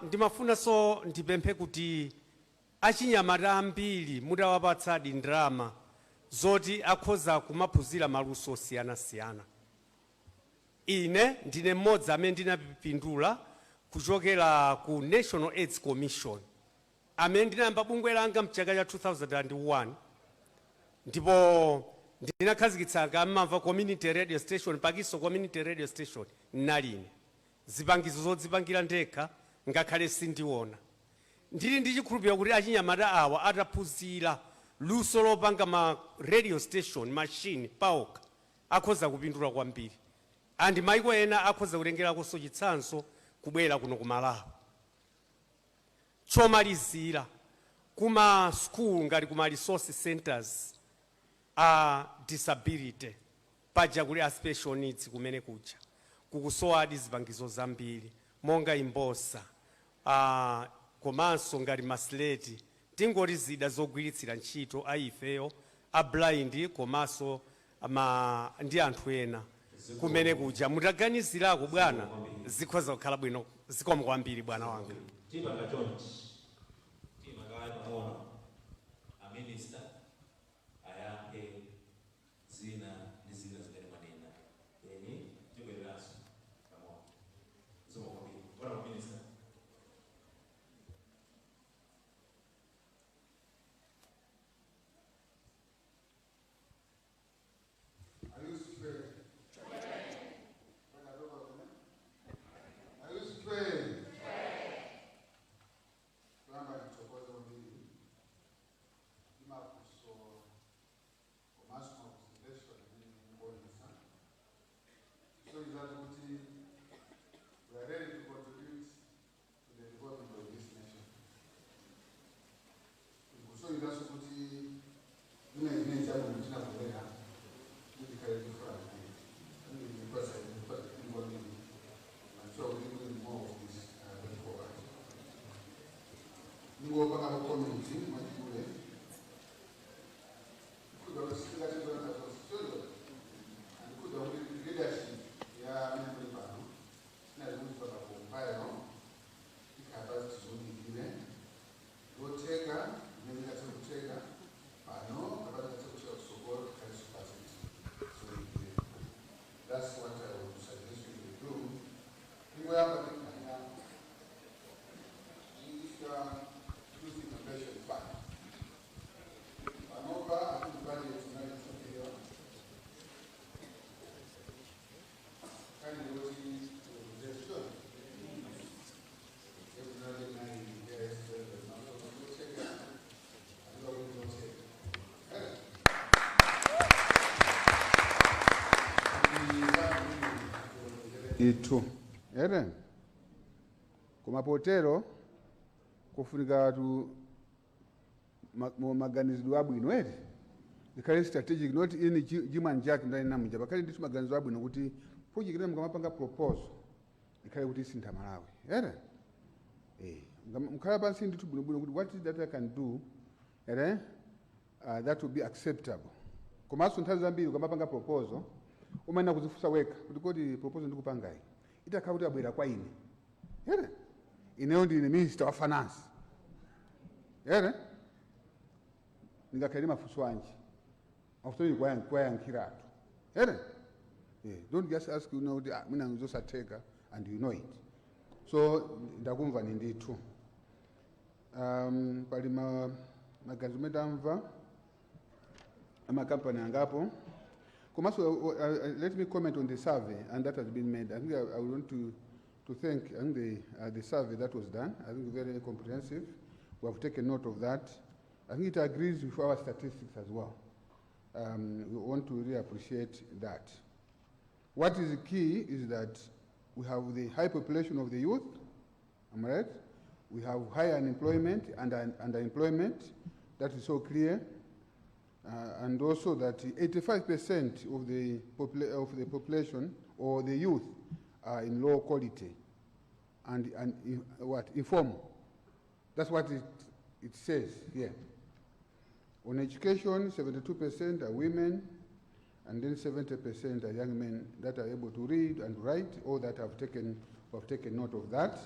S1: Ndimafuna so ndipemphe kuti achinyamata ambiri mutawapatsa ndalama zoti akhoza kumaphunzira maluso osiyana-siyana. Ine ndine mmodzi amene ndinapindula kuchokera ku National AIDS Commission amene ndinayamba bungwe langa mchaka cha 2001 ndipo ndinakhazikitsa amamva community radio station pakiso community radio station naline zipangizo zodzipangira ndekha ngakhale sindiona. Ndili ndichikhulupirira kuti achinyamata awa ataphunzira luso lopanga ma radio station machine paoka akhoza kupindula kwambiri. Andi maiko ena akhoza kutengerako chitsanzo kubwera kuno ku Malawi. Chomalizira kuma school ngati kuma resource centers disability paja kuli a special needs kumene kuja kukusowa zipangizo zambiri monga imbosa komanso ngati masleti tingoti zida zogwiritsira ntchito aifeyo a blind komanso ndi anthu ena kumene kuja mutaganizirako bwana zikhoza kukhala bwino zikomo kwambiri bwana wanga.
S2: Minister ayambe zina nizina zimene manena eni tibweraso pamoja zoma kwambiri bwana minister.
S3: Youth Innovation Fund. Panova, I think the budget tonight itu ere kumapotero kufunika watu maganizidwe abwino ere ikhale strategic not ini jimani jake ndani namuja bakali nditu maganizidwe abwino kuti project mukamapanga proposal ikhale kuti isintha Malawi ere mkhala pansi nditu bwino kuti what is that I can do ere that will be acceptable komanso nthawi zambiri ukamapanga proposal umayenera kuzifunsa wekha kuti kodi proposal ndikupanga iyi itakhala kuti abwera kwa ine ere ineyo ndine minister wa finance ere ndingakhalire mafunso anji mafunso kwayankhiratu ere don't just ask you know mina ngizosatheka and you know it so ndakumva ni ndithu pali magazi metamva amakampani angapo komanso let me comment on the survey and that has been made. I think I want to thank the survey that was done. I think very comprehensive. We have taken note of that. I think it agrees with our statistics as well. We want to really appreciate that. What is key is that we have the high population of the youth, am I right? We have high unemployment and underemployment, that is so clear. And also that 85% of the population or the youth are in low quality and informal. That's what it says here. On education, 72% are women, and then 70% are young men that are able to read and write, or that have taken note of that.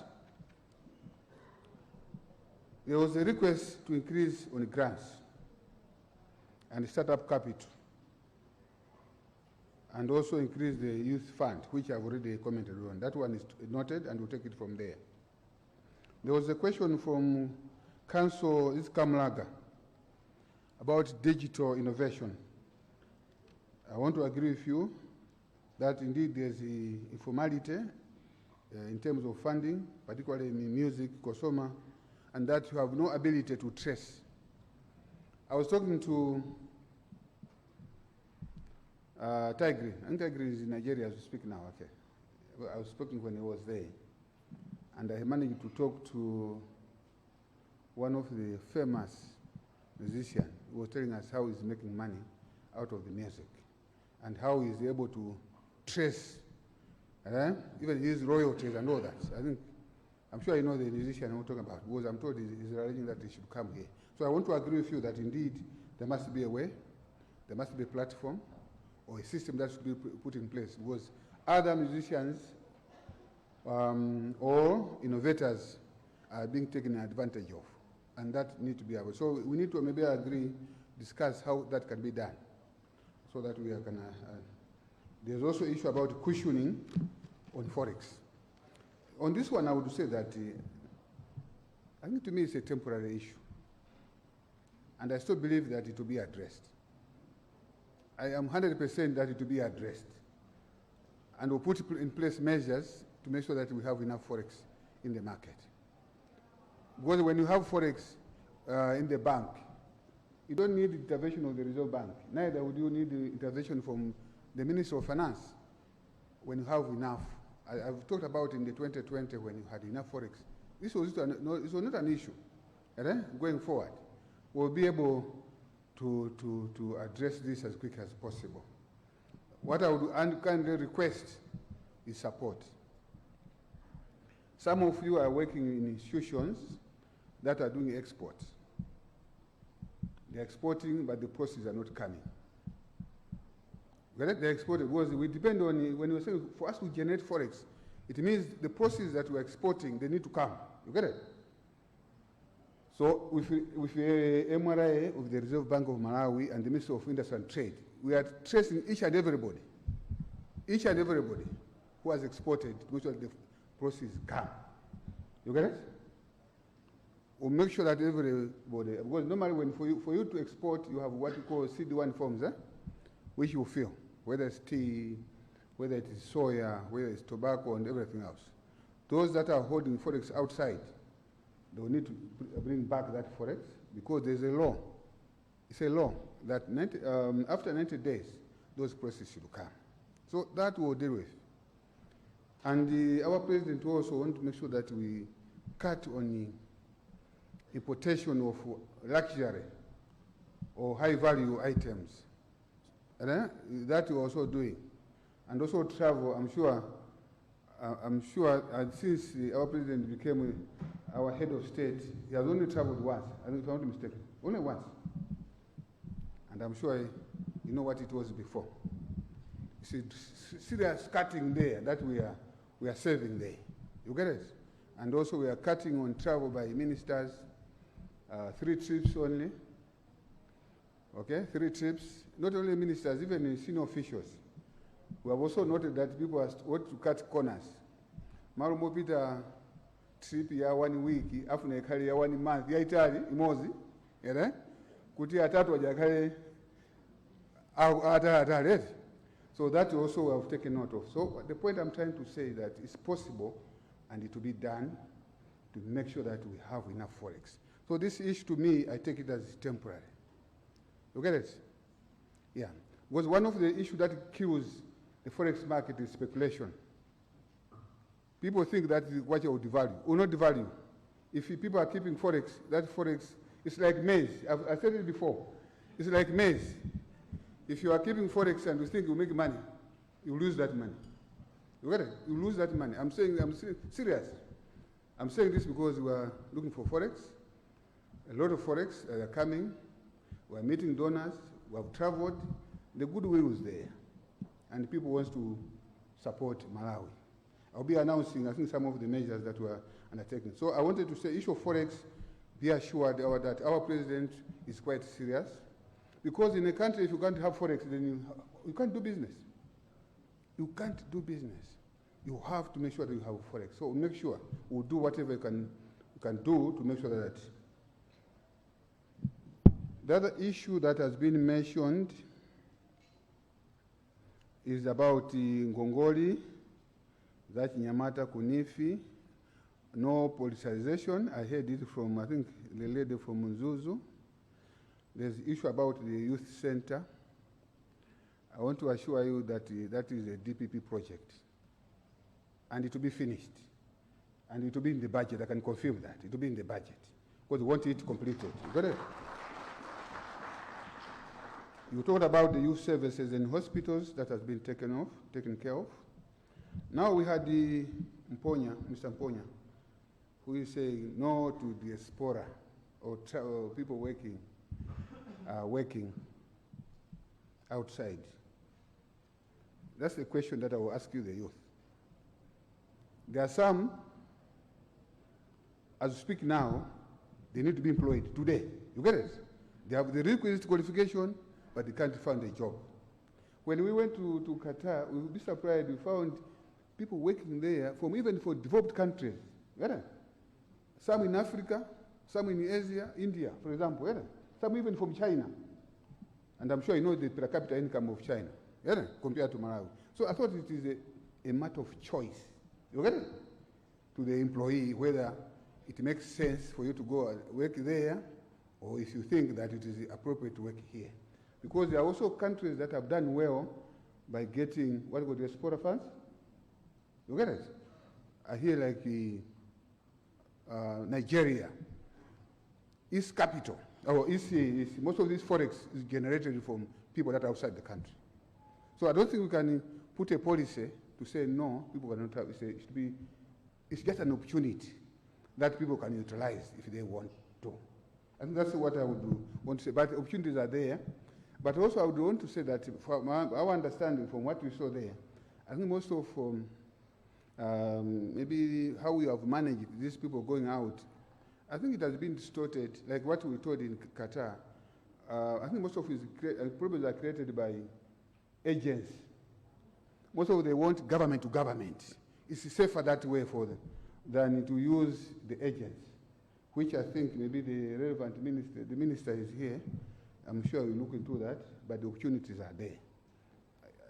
S3: There was a request to increase on grants and startup capital, and also increase the youth fund, which I've already commented on. That one is noted, and we'll take it from there. There was a question from Council Kamlaga about digital innovation. I want to agree with you that indeed there's the informality in terms of funding, particularly in music, Kosoma, and that you have no ability to trace. I was talking to Tigre. I think Tigre is in Nigeria as we speak now. Okay, I was speaking when he was there, and I managed to talk to one of the famous musicians who was telling us how he's making money out of the music and how he's able to trace even his royalties and all that. I'm sure you know the musician I'm talking about, because I'm told he's arranging that he should come here. So I want to agree with you that indeed there must be a way, there must be a platform or a system that should be put in place, because other musicians or innovators are being taken advantage of, and that need to be able. So we need to maybe agree, discuss how that can be done, so that we are gonna. There's also issue about cushioning on forex. On this one, I would say that I think to me it's a temporary issue, and I still believe that it will be addressed. I am 100% that it will be addressed, and we'll put in place measures to make sure that we have enough forex in the market. Because when you have forex in the bank, you don't need the intervention of the Reserve Bank. Neither would you need the intervention from the Minister of Finance when you have enough. I've talked about in the 2020 when you had enough forex. This was not an issue. Going forward, we'll be able to address this as quick as possible. What I would kindly request is support. Some of you are working in institutions that are doing exports. They're exporting, but the proceeds are not coming. They're exporting because we depend on, when we're saying for us to generate forex, it means the proceeds that we're exporting, they need to come. You get it? So with the MRA of the Reserve Bank of Malawi and the Ministry of Industry and Trade, we are tracing each and everybody who has exported, which of the proceeds come. You get it? We'll make sure that everybody, because normally for you to export, you have what you call CD1 forms, which you fill, whether it's tea, whether it is soya, whether it's tobacco and everything else. Those that are holding forex outside, they will need to bring back that forex, because there's a law. It's a law that after 90 days, those proceeds should come. So that we'll deal with. And our president also wants to make sure that we cut on the importation of luxury or high-value items. And, that we're also doing. And also travel, I'm sure, since our president became our head of state, he has only traveled once, I think if I'm not mistaken, only once. And I'm sure you know what it was before. You see, serious cutting there that we are saving there. You get it? And also we are cutting on travel by ministers, 3 trips only. Okay, 3 trips. Not only ministers, even senior officials. We have also noted that people want to cut corners. Marumo Peter trip ya 1 week, afuna ekali ya 1 month, ya Italy, imozi, yere? Kuti atatu wajakale, atare. So that also we have taken note of. So the point I'm trying to say is that it's possible and it will be done to make sure that we have enough forex. So this issue to me, I take it as temporary. You get it? Yeah. Because one of the issues that kills the forex market is speculation. People think that what you will devalue, or not devalue. If people are keeping forex, that forex is like maize. I've said it before. It's like maize. If you are keeping forex and you think you make money, you lose that money. You get it? You lose that money. I'm serious. I'm saying this because we are looking for forex. A lot of forex are coming. We are meeting donors. We have traveled. The goodwill is there. And people want to support Malawi. I'll be announcing, I think, some of the measures that were undertaken. So I wanted to say, issue of forex, be assured that our president is quite serious. Because in a country, if you can't have forex, then you can't do business. You can't do business. You have to make sure that you have forex. So make sure we'll do whatever you can do to make sure that. The other issue that has been mentioned is about Ngongoli, that Nyamata Kunifi, no politicization. I heard it from, I think, the lady from Mzuzu. There's issue about the youth center. I want to assure you that that is a DPP project. And it will be finished. And it will be in the budget. I can confirm that. It will be in the budget. Because we want it completed. You got it? You talked about the youth services in hospitals that has been taken care of. Now we had the Mponya, Mr. Mponya, who is saying no to diaspora or people working outside. That's the question that I will ask you, the youth. There are some, as we speak now, they need to be employed today. You get it? They have the requisite qualification, but they can't find a job. When we went to Qatar, we would be surprised, we found people working there even for developed countries. Right? Some in Africa, some in Asia, India, for example. Right? Some even from China. And I'm sure you know the per capita income of China, right? Compared to Malawi. So I thought it is a matter of choice. You get it? To the employee, whether it makes sense for you to go and work there, or if you think that it is appropriate to work here. Because there are also countries that have done well by getting what we call diaspora funds. You get it? I hear like Nigeria, its capital, or most of this forex is generated from people that are outside the country. So I don't think we can put a policy to say no, people cannot have. It's just an opportunity that people can utilize if they want to. And that's what I would want to say. But opportunities are there. But also I would want to say that from our understanding from what we saw there, I think most of maybe how we have managed these people going out, I think it has been distorted, like what we told in Qatar. I think most of his problems are created by agents. Most of them they want government to government. It's safer that way for them than to use the agents, which I think maybe the relevant minister, the minister is here. I'm sure we'll look into that, but the opportunities are there.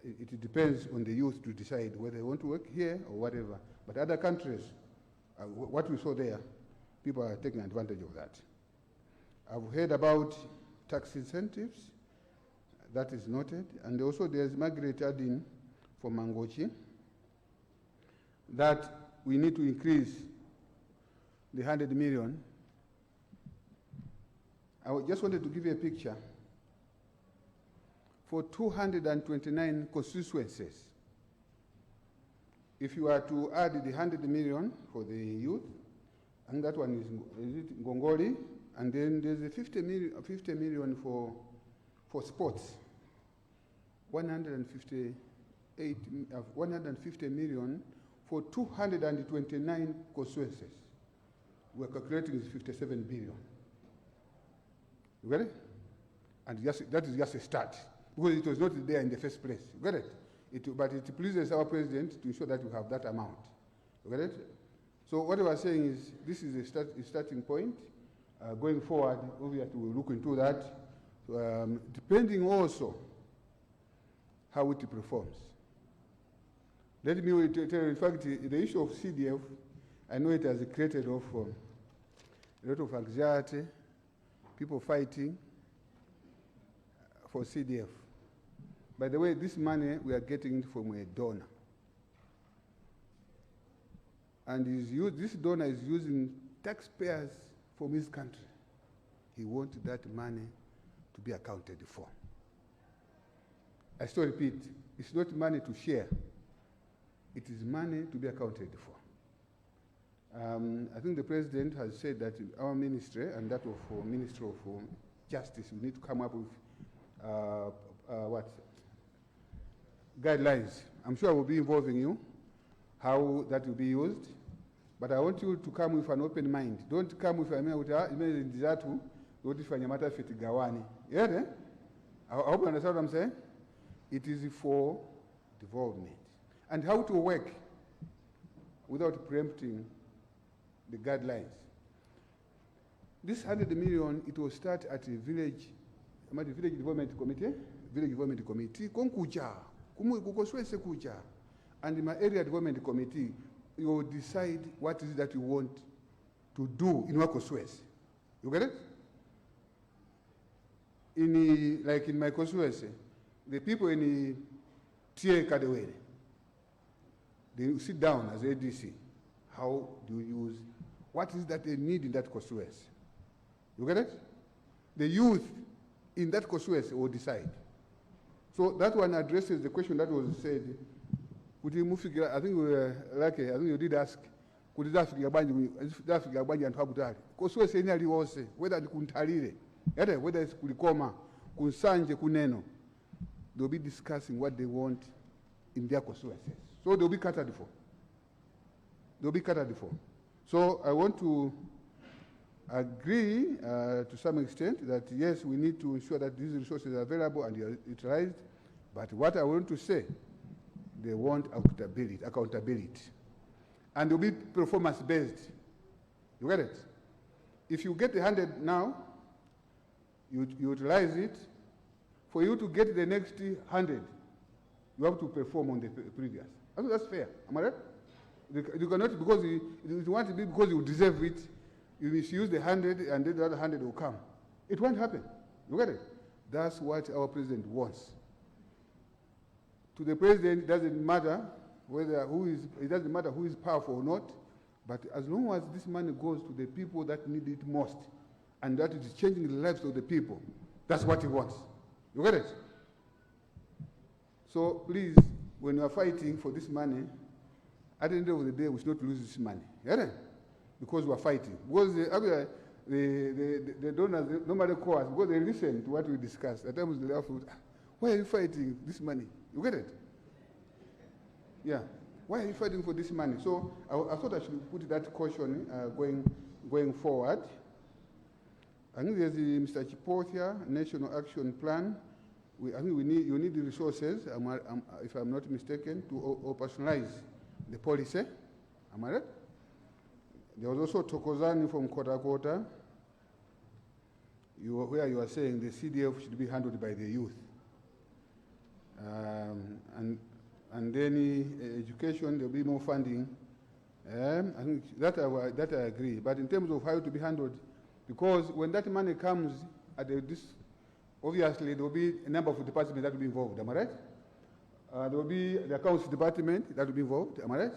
S3: It depends on the youth to decide whether they want to work here or whatever. But other countries, what we saw there, people are taking advantage of that. I've heard about tax incentives. That is noted. And also there's Margaret Adin from Mangochi. that we need to increase the 100 million. I just wanted to give you a picture. For 229 constituencies, if you are to add the 100 million for the youth, and that one is it Ngongoli, and then there's a 50 million for sports. 150 million for 229 constituencies. We're calculating is 57 billion. You get it? And that is just a start, because it was not there in the first place. You get it? But it pleases our president to ensure that we have that amount. You get it? So what I was saying is, this is a starting point. Going forward, obviously we'll look into that, depending also how it performs. Let me tell you, in fact, the issue of CDF, I know it has created a lot of anxiety, people fighting for CDF. By the way, this money we are getting from a donor. And this donor is using taxpayers from his country. He wants that money to be accounted for. I still repeat, it's not money to share. It is money to be accounted for. I think the president has said that our ministry and that of Ministry of Justice, we need to come up with guidelines. I'm sure I will be involving you, how that will be used. But I want you to come with an open mind. Don't come with a yeah, I hope you understand what I'm saying. It is for development. And how to work without preempting the guidelines. This 100 million, it will start at a village development committee, konkuja, kukoswese kuja, and my area development committee, you will decide what is it that you want to do in Wakoswese. You get it? Like in my constituency, the people in the Tie Kadewere, they sit down as ADC. How do you use, what is that they need in that constituency? You get it? The youth in that constituency will decide. So that one addresses the question that was said. I think we were lucky, I think you did ask, could that figure and Habutari? Constituency any was whether the Kuntarire, whether it's Kulikoma, Kunsanje, Kuneno, they'll be discussing what they want in their constituencies. So they'll be catered for. They'll be catered for. So I want to agree to some extent that yes, we need to ensure that these resources are available and are utilized. But what I want to say, they want accountability. And they'll be performance-based. You get it? If you get 100 now, you utilize it. For you to get the next 100, you have to perform on the previous. I think that's fair. Am I right? You cannot, because you want to be because you deserve it, you misuse the 100 and then the other 100 will come. It won't happen. You get it? That's what our president wants. To the president, it doesn't matter it doesn't matter who is powerful or not, but as long as this money goes to the people that need it most, and that it is changing the lives of the people, that's what he wants. You get it? So please, when you are fighting for this money, at the end of the day, we should not lose this money. Yeah? Because we are fighting. Because the donors normally call us because they listen to what we discuss. At times they laugh, why are you fighting this money? You get it? Yeah. Why are you fighting for this money? So I thought I should put that caution going forward. I think there's the Mr. Chipothia National Action Plan. I think you need the resources, if I'm not mistaken, to operationalize the policy. Am I right? There was also Tokozani from Kota, where you are saying the CDF should be handled by the youth. And then education, there will be more funding. I think that I agree. But in terms of how to be handled, because when that money comes at obviously there will be a number of departments that will be involved. Am I right? There will be the accounts department that will be involved. Am I right?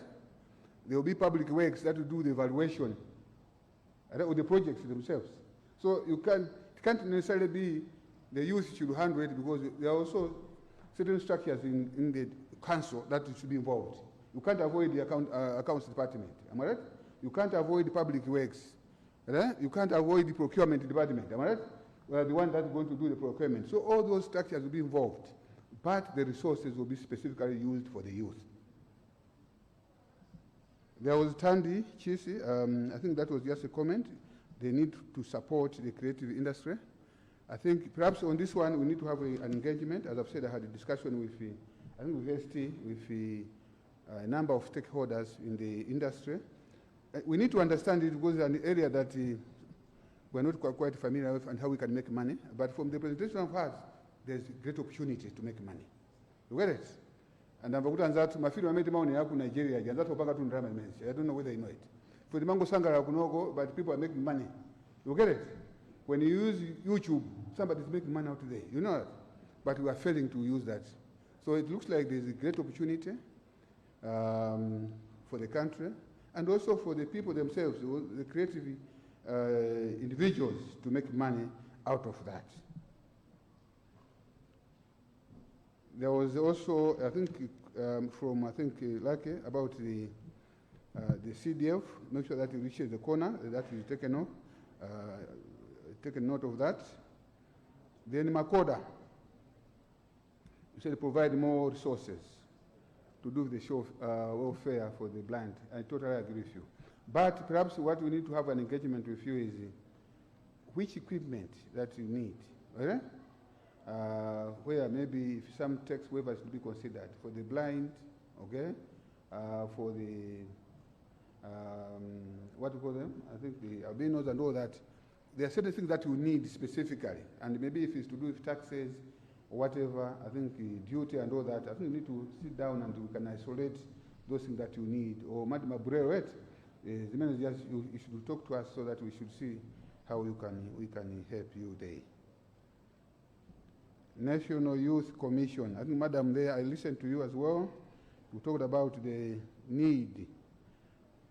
S3: There will be public works that will do the evaluation of the projects themselves. So it can't necessarily be the youth should handle it, because there are also certain structures in the council that should be involved. You can't avoid the accounts department. Am I right? You can't avoid the public works. Right? You can't avoid the procurement department. Am I right? Well, the one that's going to do the procurement. So all those structures will be involved, but the resources will be specifically used for the youth. There was Tandy Chisi. I think that was just a comment. They need to support the creative industry. I think perhaps on this one we need to have an engagement. As I've said, I had a discussion with, I think with ST, with a number of stakeholders in the industry. We need to understand it because it's an area that we're not quite familiar with and how we can make money. But from the presentation of us, there's great opportunity to make money. You get it? And I'm going to mafiri wamete maoni yaku Nigeria, janza topanga tu ndrama menshi. I don't know whether you know it. For the mango sangara kunoko, but people are making money. You get it? When you use YouTube, somebody's making money out there. You know it? But we are failing to use that. So it looks like there's a great opportunity for the country and also for the people themselves, the creative individuals, to make money out of that. There was also, I think, Lucky, about the CDF, make sure that it reaches the corner, that is taken off, taken note of that. Then Makoda, you said provide more resources to do the show welfare for the blind. I totally agree with you. But perhaps what we need to have an engagement with you is which equipment that you need, right? Where maybe if some tax waivers to be considered for the blind, okay? For the, what do you call them? I think the albinos and all that. There are certain things that you need specifically, and maybe if it's to do with taxes or whatever, I think duty and all that, I think you need to sit down and we can isolate those things that you need. Or Madam Abreu, the manager, you should talk to us so that we should see how we can help you there. National Youth Commission. I think, Madam, there, I listened to you as well. You talked about the need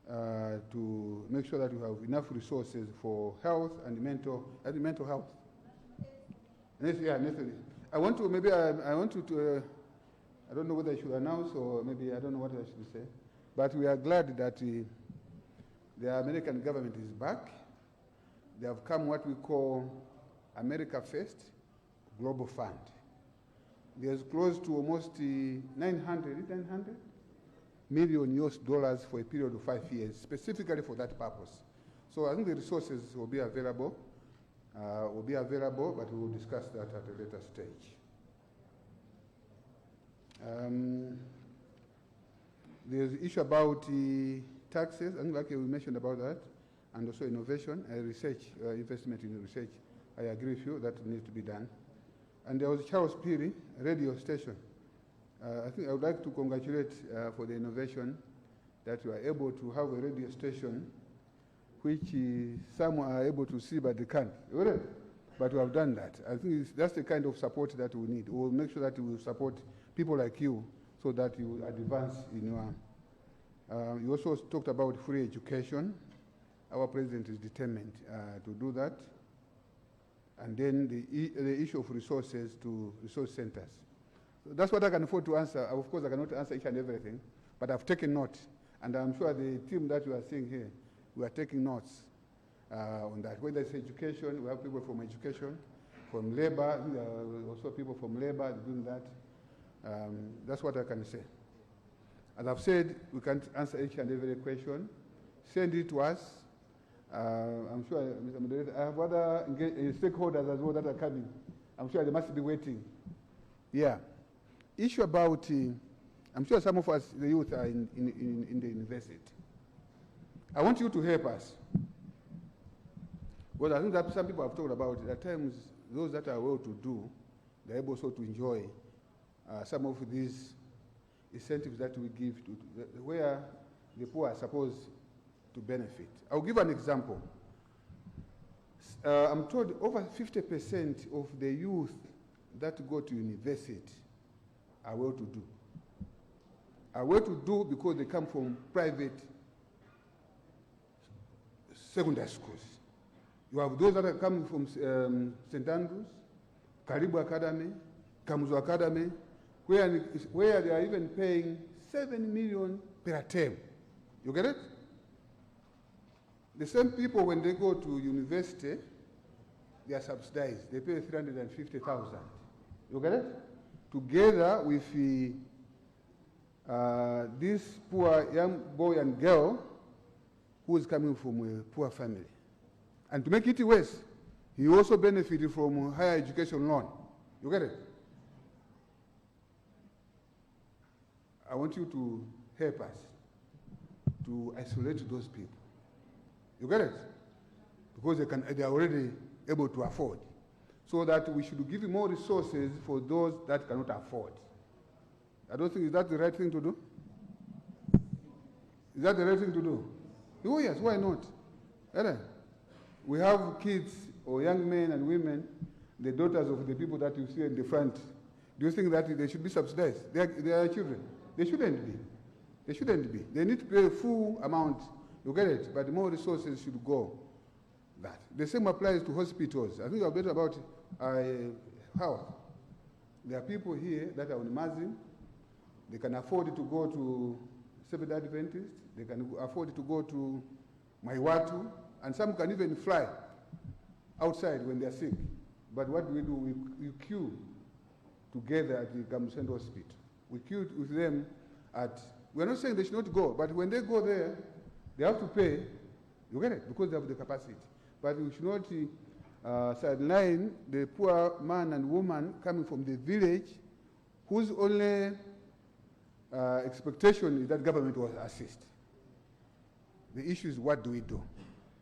S3: to make sure that you have enough resources for health and mental health. I want to, maybe I want to, I don't know whether I should announce or maybe I don't know what I should say, but we are glad that the American government is back. They have come what we call America First Global Fund. There's close to almost 900 million US dollars for a period of 5 years, specifically for that purpose. So I think the resources will be available, but we will discuss that at a later stage. There's the issue about taxes, and like we mentioned about that, and also innovation, research, investment in research. I agree with you, that needs to be done. And there was Charles Peary, radio station. I think I would like to congratulate for the innovation that we are able to have a radio station which some are able to see but they can't. But we have done that. I think that's the kind of support that we need. We'll make sure that we will support people like you so that you advance in your... you also talked about free education. Our president is determined to do that. And then the issue of resources to resource centers. So that's what I can afford to answer. Of course, I cannot answer each and everything, but I've taken note. And I'm sure the team that you are seeing here, we are taking notes on that. Whether it's education, we have people from education, from labor, also people from labor doing that. That's what I can say. As I've said, we can't answer each and every question. Send it to us. I'm sure, Mr. Moderator, I have other stakeholders as well that are coming. I'm sure they must be waiting. Yeah. Issue about, I'm sure some of us, the youth, are in the university. I want you to help us. Well, I think that some people have talked about it. At times, those that are well-to-do, they're able also to enjoy some of these incentives that we give to where the poor are supposed to benefit. I'll give an example. I'm told over 50% of the youth that go to university are well-to-do. Are well-to-do because they come from private secondary schools. You have those that are coming from St. Andrews, Karibu Academy, Kamuzu Academy, where they are even paying 7 million per term. You get it? The same people, when they go to university, they are subsidized. They pay 350,000. You get it? Together with this poor young boy and girl who is coming from a poor family. And to make it worse, he also benefited from higher education loan. You get it? I want you to help us to isolate those people. You get it? Because they are already able to afford. So that we should give more resources for those that cannot afford. I don't think, is that the right thing to do? Is that the right thing to do? Oh yes, why not? We have kids or young men and women, the daughters of the people that you see in the front. Do you think that they should be subsidized? They are children. They shouldn't be. They shouldn't be. They need to pay a full amount. You get it? But more resources should go that. The same applies to hospitals. I think you're better about how. There are people here that are on Mazin. They can afford to go to Seventh Adventist. They can afford to go to Maiwatu. And some can even fly outside when they're sick. But what do? We queue together at the Gamusendo Hospital. We queue with them at, we're not saying they should not go, but when they go there, they have to pay, you get it, because they have the capacity. But we should not sideline the poor man and woman coming from the village whose only expectation is that government will assist. The issue is, what do we do?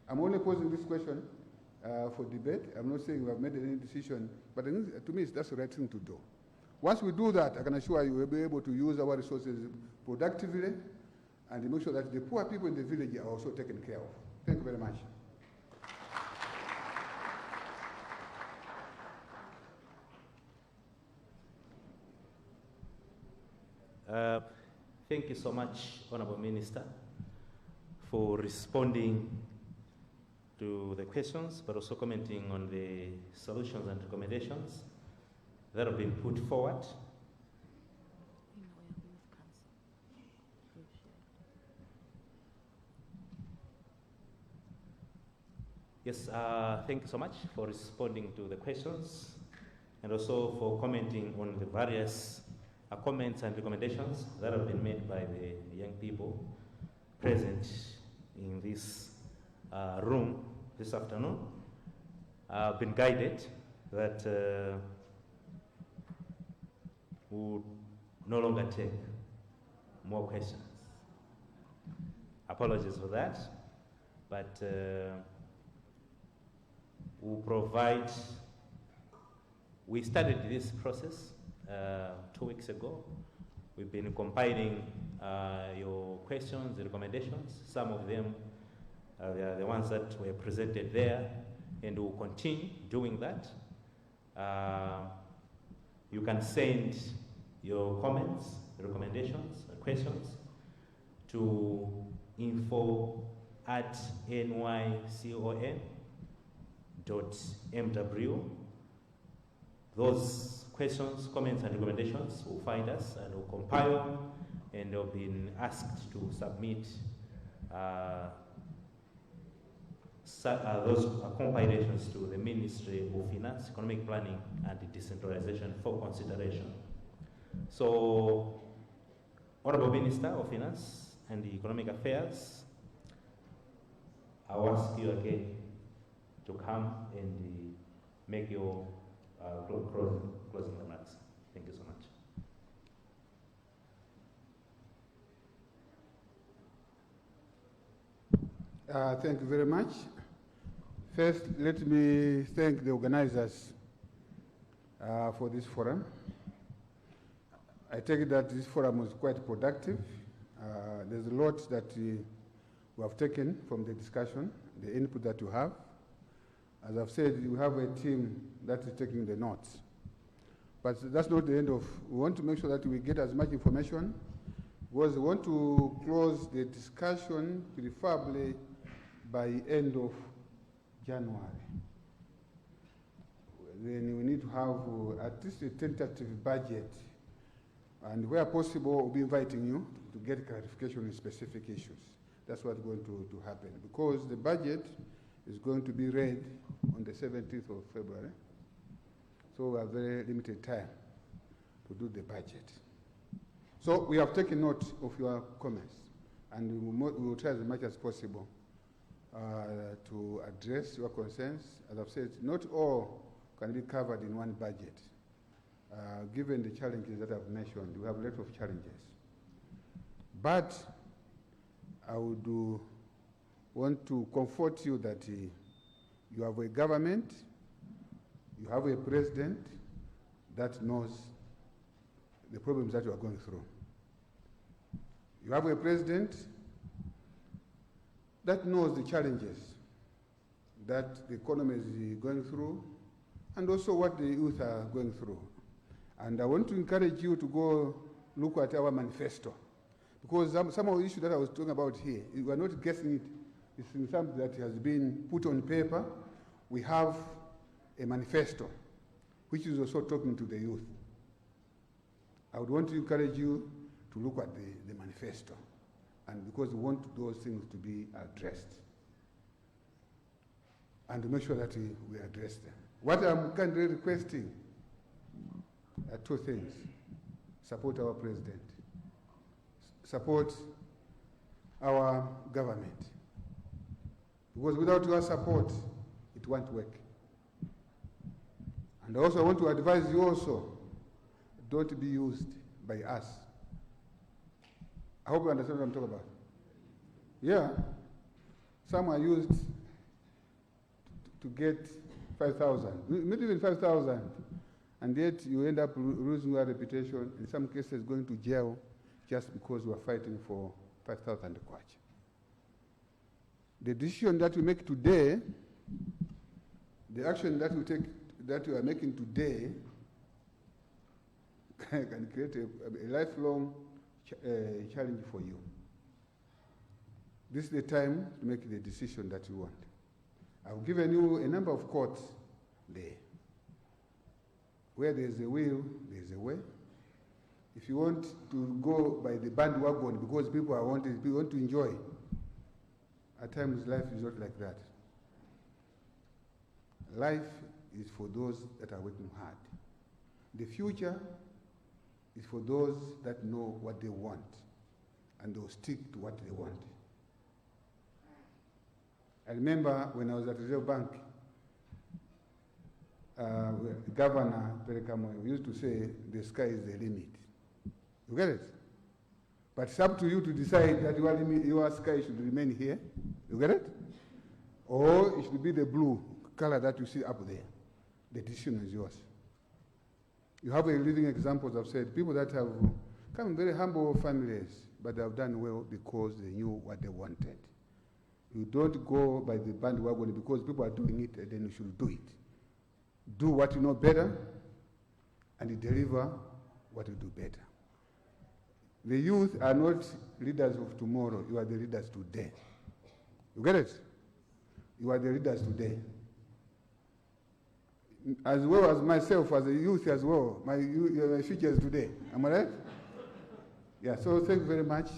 S3: I'm only posing this question for debate. I'm not saying we have made any decision, but to me, that's the right thing to do. Once we do that, I can assure you we'll be able to use our resources productively and make sure that the poor people in the village are also taken care of. Thank you very much.
S2: Thank you so much, Honorable Minister, for responding to the questions, but also commenting on the solutions and recommendations that have been put forward. Yes, thank you so much for responding to the questions and also for commenting on the various comments and recommendations that have been made by the young people present in this room this afternoon. I've been guided that we would no longer take more questions. Apologies for that, but we'll provide. We started this process 2 weeks ago. We've been compiling your questions, the recommendations. Some of them are the ones that were presented there, and we'll continue doing that. You can send your comments, recommendations, questions to info@nycon.mw. Those questions, comments, and recommendations will find us and will compile, and they've been asked to submit those compilations to the Ministry of Finance, Economic Planning, and Decentralization for consideration. So, Honorable Minister of Finance and Economic Affairs, I'll ask you again to come and make your closing remarks. Thank you so much.
S3: Thank you very much. First, let me thank the organizers for this forum. I take it that this forum was quite productive. There's a lot that we have taken from the discussion, the input that you have. As I've said, we have a team that is taking the notes. But that's not the end of, we want to make sure that we get as much information, because we want to close the discussion preferably by end of January. Then we need to have at least a tentative budget, and where possible, we'll be inviting you to get clarification on specific issues. That's what's going to happen, because the budget is going to be read on the 17th of February, so we have very limited time to do the budget. So we have taken note of your comments, and we will try as much as possible to address your concerns. As I've said, not all can be covered in one budget. Given the challenges that I've mentioned, we have a lot of challenges. But I would want to comfort you that you have a government, you have a president that knows the problems that you are going through. You have a president that knows the challenges that the economy is going through, and also what the youth are going through. And I want to encourage you to go look at our manifesto, because some of the issues that I was talking about here, you are not guessing it. It's something that has been put on paper. We have a manifesto, which is also talking to the youth. I would want to encourage you to look at the manifesto, and because we want those things to be addressed, and to make sure that we address them. What I'm kindly requesting are two things. Support our president. Support our government. Because without your support, it won't work. And I also want to advise you also, don't be used by us. I hope you understand what I'm talking about. Yeah, some are used to get 5,000, maybe even 5,000, and yet you end up losing your reputation, in some cases going to jail just because you are fighting for 5,000 kwacha. The decision that we make today, the action that we take, that we are making today, can create a lifelong challenge for you. This is the time to make the decision that you want. I've given you a number of courts there. Where there's a will, there's a way. If you want to go by the bandwagon because people want to enjoy, at times life is not like that. Life is for those that are working hard. The future is for those that know what they want, and they'll stick to what they want. I remember when I was at Reserve Bank, Governor Perekamoy used to say, the sky is the limit. You get it? But it's up to you to decide that your sky should remain here. You get it? Or it should be the blue color that you see up there. The decision is yours. You have a living examples, I've said, people that have come from very humble families, but they have done well because they knew what they wanted. You don't go by the bandwagon because people are doing it, and then you should do it. Do what you know better, and you deliver what you do better. The youth are not leaders of tomorrow. You are the leaders today. You get it? You are the leaders today. As well as myself, as a youth as well, my future is today. Am I right? Yeah, so thank you very much.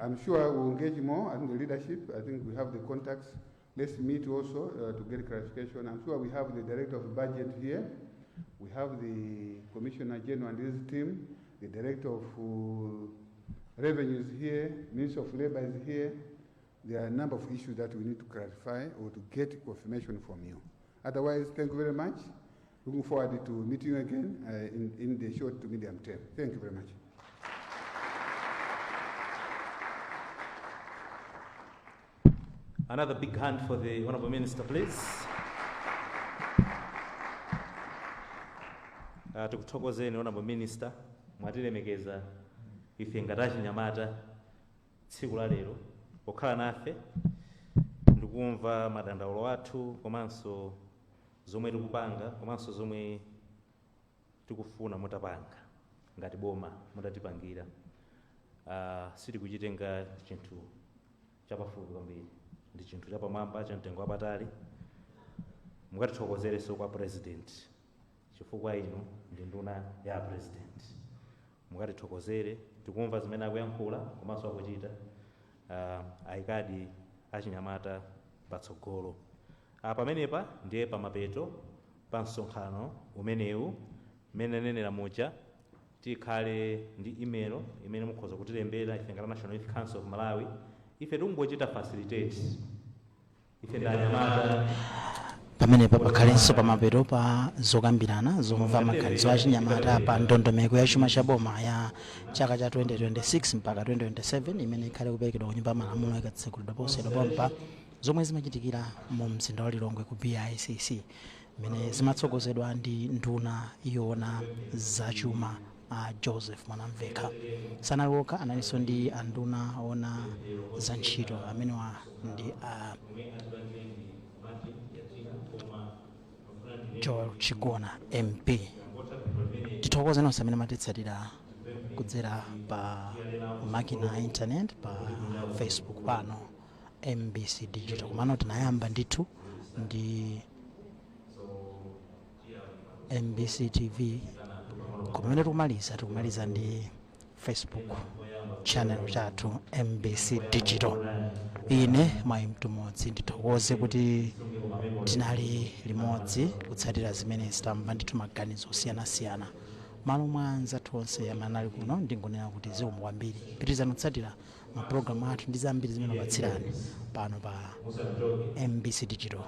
S3: I'm sure we'll engage more in the leadership. I think we have the contacts. Let's meet also to get clarification. I'm sure we have the Director of Budget here. We have the Commissioner General and his team. The Director of Revenue is here. Minister of Labor is here. There are a number of issues that we need to clarify or to get confirmation from you. Otherwise, thank you very much. Looking forward to meeting you again in the short to medium term. Thank you very much.
S2: Another big hand for the Honorable Minister, please. Tukuthokozeni Honorable Minister, mwatilemekeza ife ngati achinyamata tsiku la lero pokhala nafe ndikumva madandaulo athu komanso zomwe tikupanga komanso zomwe tikufuna mutapanga ngati boma mutatipangira. Sitikuchitenga chinthu chapafupi kwambiri. ndi chinthu chapamwamba cha mtengo wapatali. Mukatithokozerenso kwa president chifukwa ino ndi nduna ya president. Mukatithokozere tikumva zimene akuyankhula komanso akuchita ayikadi achinyamata patsogolo. Pamenepa ndiye pamapeto pa msonkhano umenewu mmene nenera muja tikhale ndi email imene mukhoza kutilembera ife ngati National Youth Council of Malawi. Ife tingochita facilitate ife ndi anyamata
S5: pamenepa pakhalenso pamapeto pa zokambirana zomva maganizo achinyamata pa ndondomeko ya chuma cha boma ya chaka cha 2026 mpaka 2027 imene ikhale kuperekedwa ku nyumba ya malamulo ikatsekulidwa posachedwa pompa, zomwe zimachitikira mu mzinda wa Lilongwe ku BICC, imene zimatsogozedwa ndi nduna iyoona zachuma Joseph Mwanamveka. Sanaloka analinso ndi anduna ona za ntchito amenewa ndi Joel Chigona MP. Tithokoze nonse amene matitsatira kudzera pa makina internet pa Facebook pano MBC Digital. Komano tinayamba ndithu ndi MBC TV. Kumene tikumaliza ndi Facebook channel chathu MBC Digital. Ine Mai Mtumodzi ndithokoze kuti tinali limodzi kutsatira zimene zitamva ndithu maganizo osiyanasiyana malo mwa anzathu onse amene anali kuno. Ndingonena kuti zikomo kwambiri, pitirizani kutsatira mapulogalamu athu ndi zambiri zimene apatsirani pano pa MBC Digital.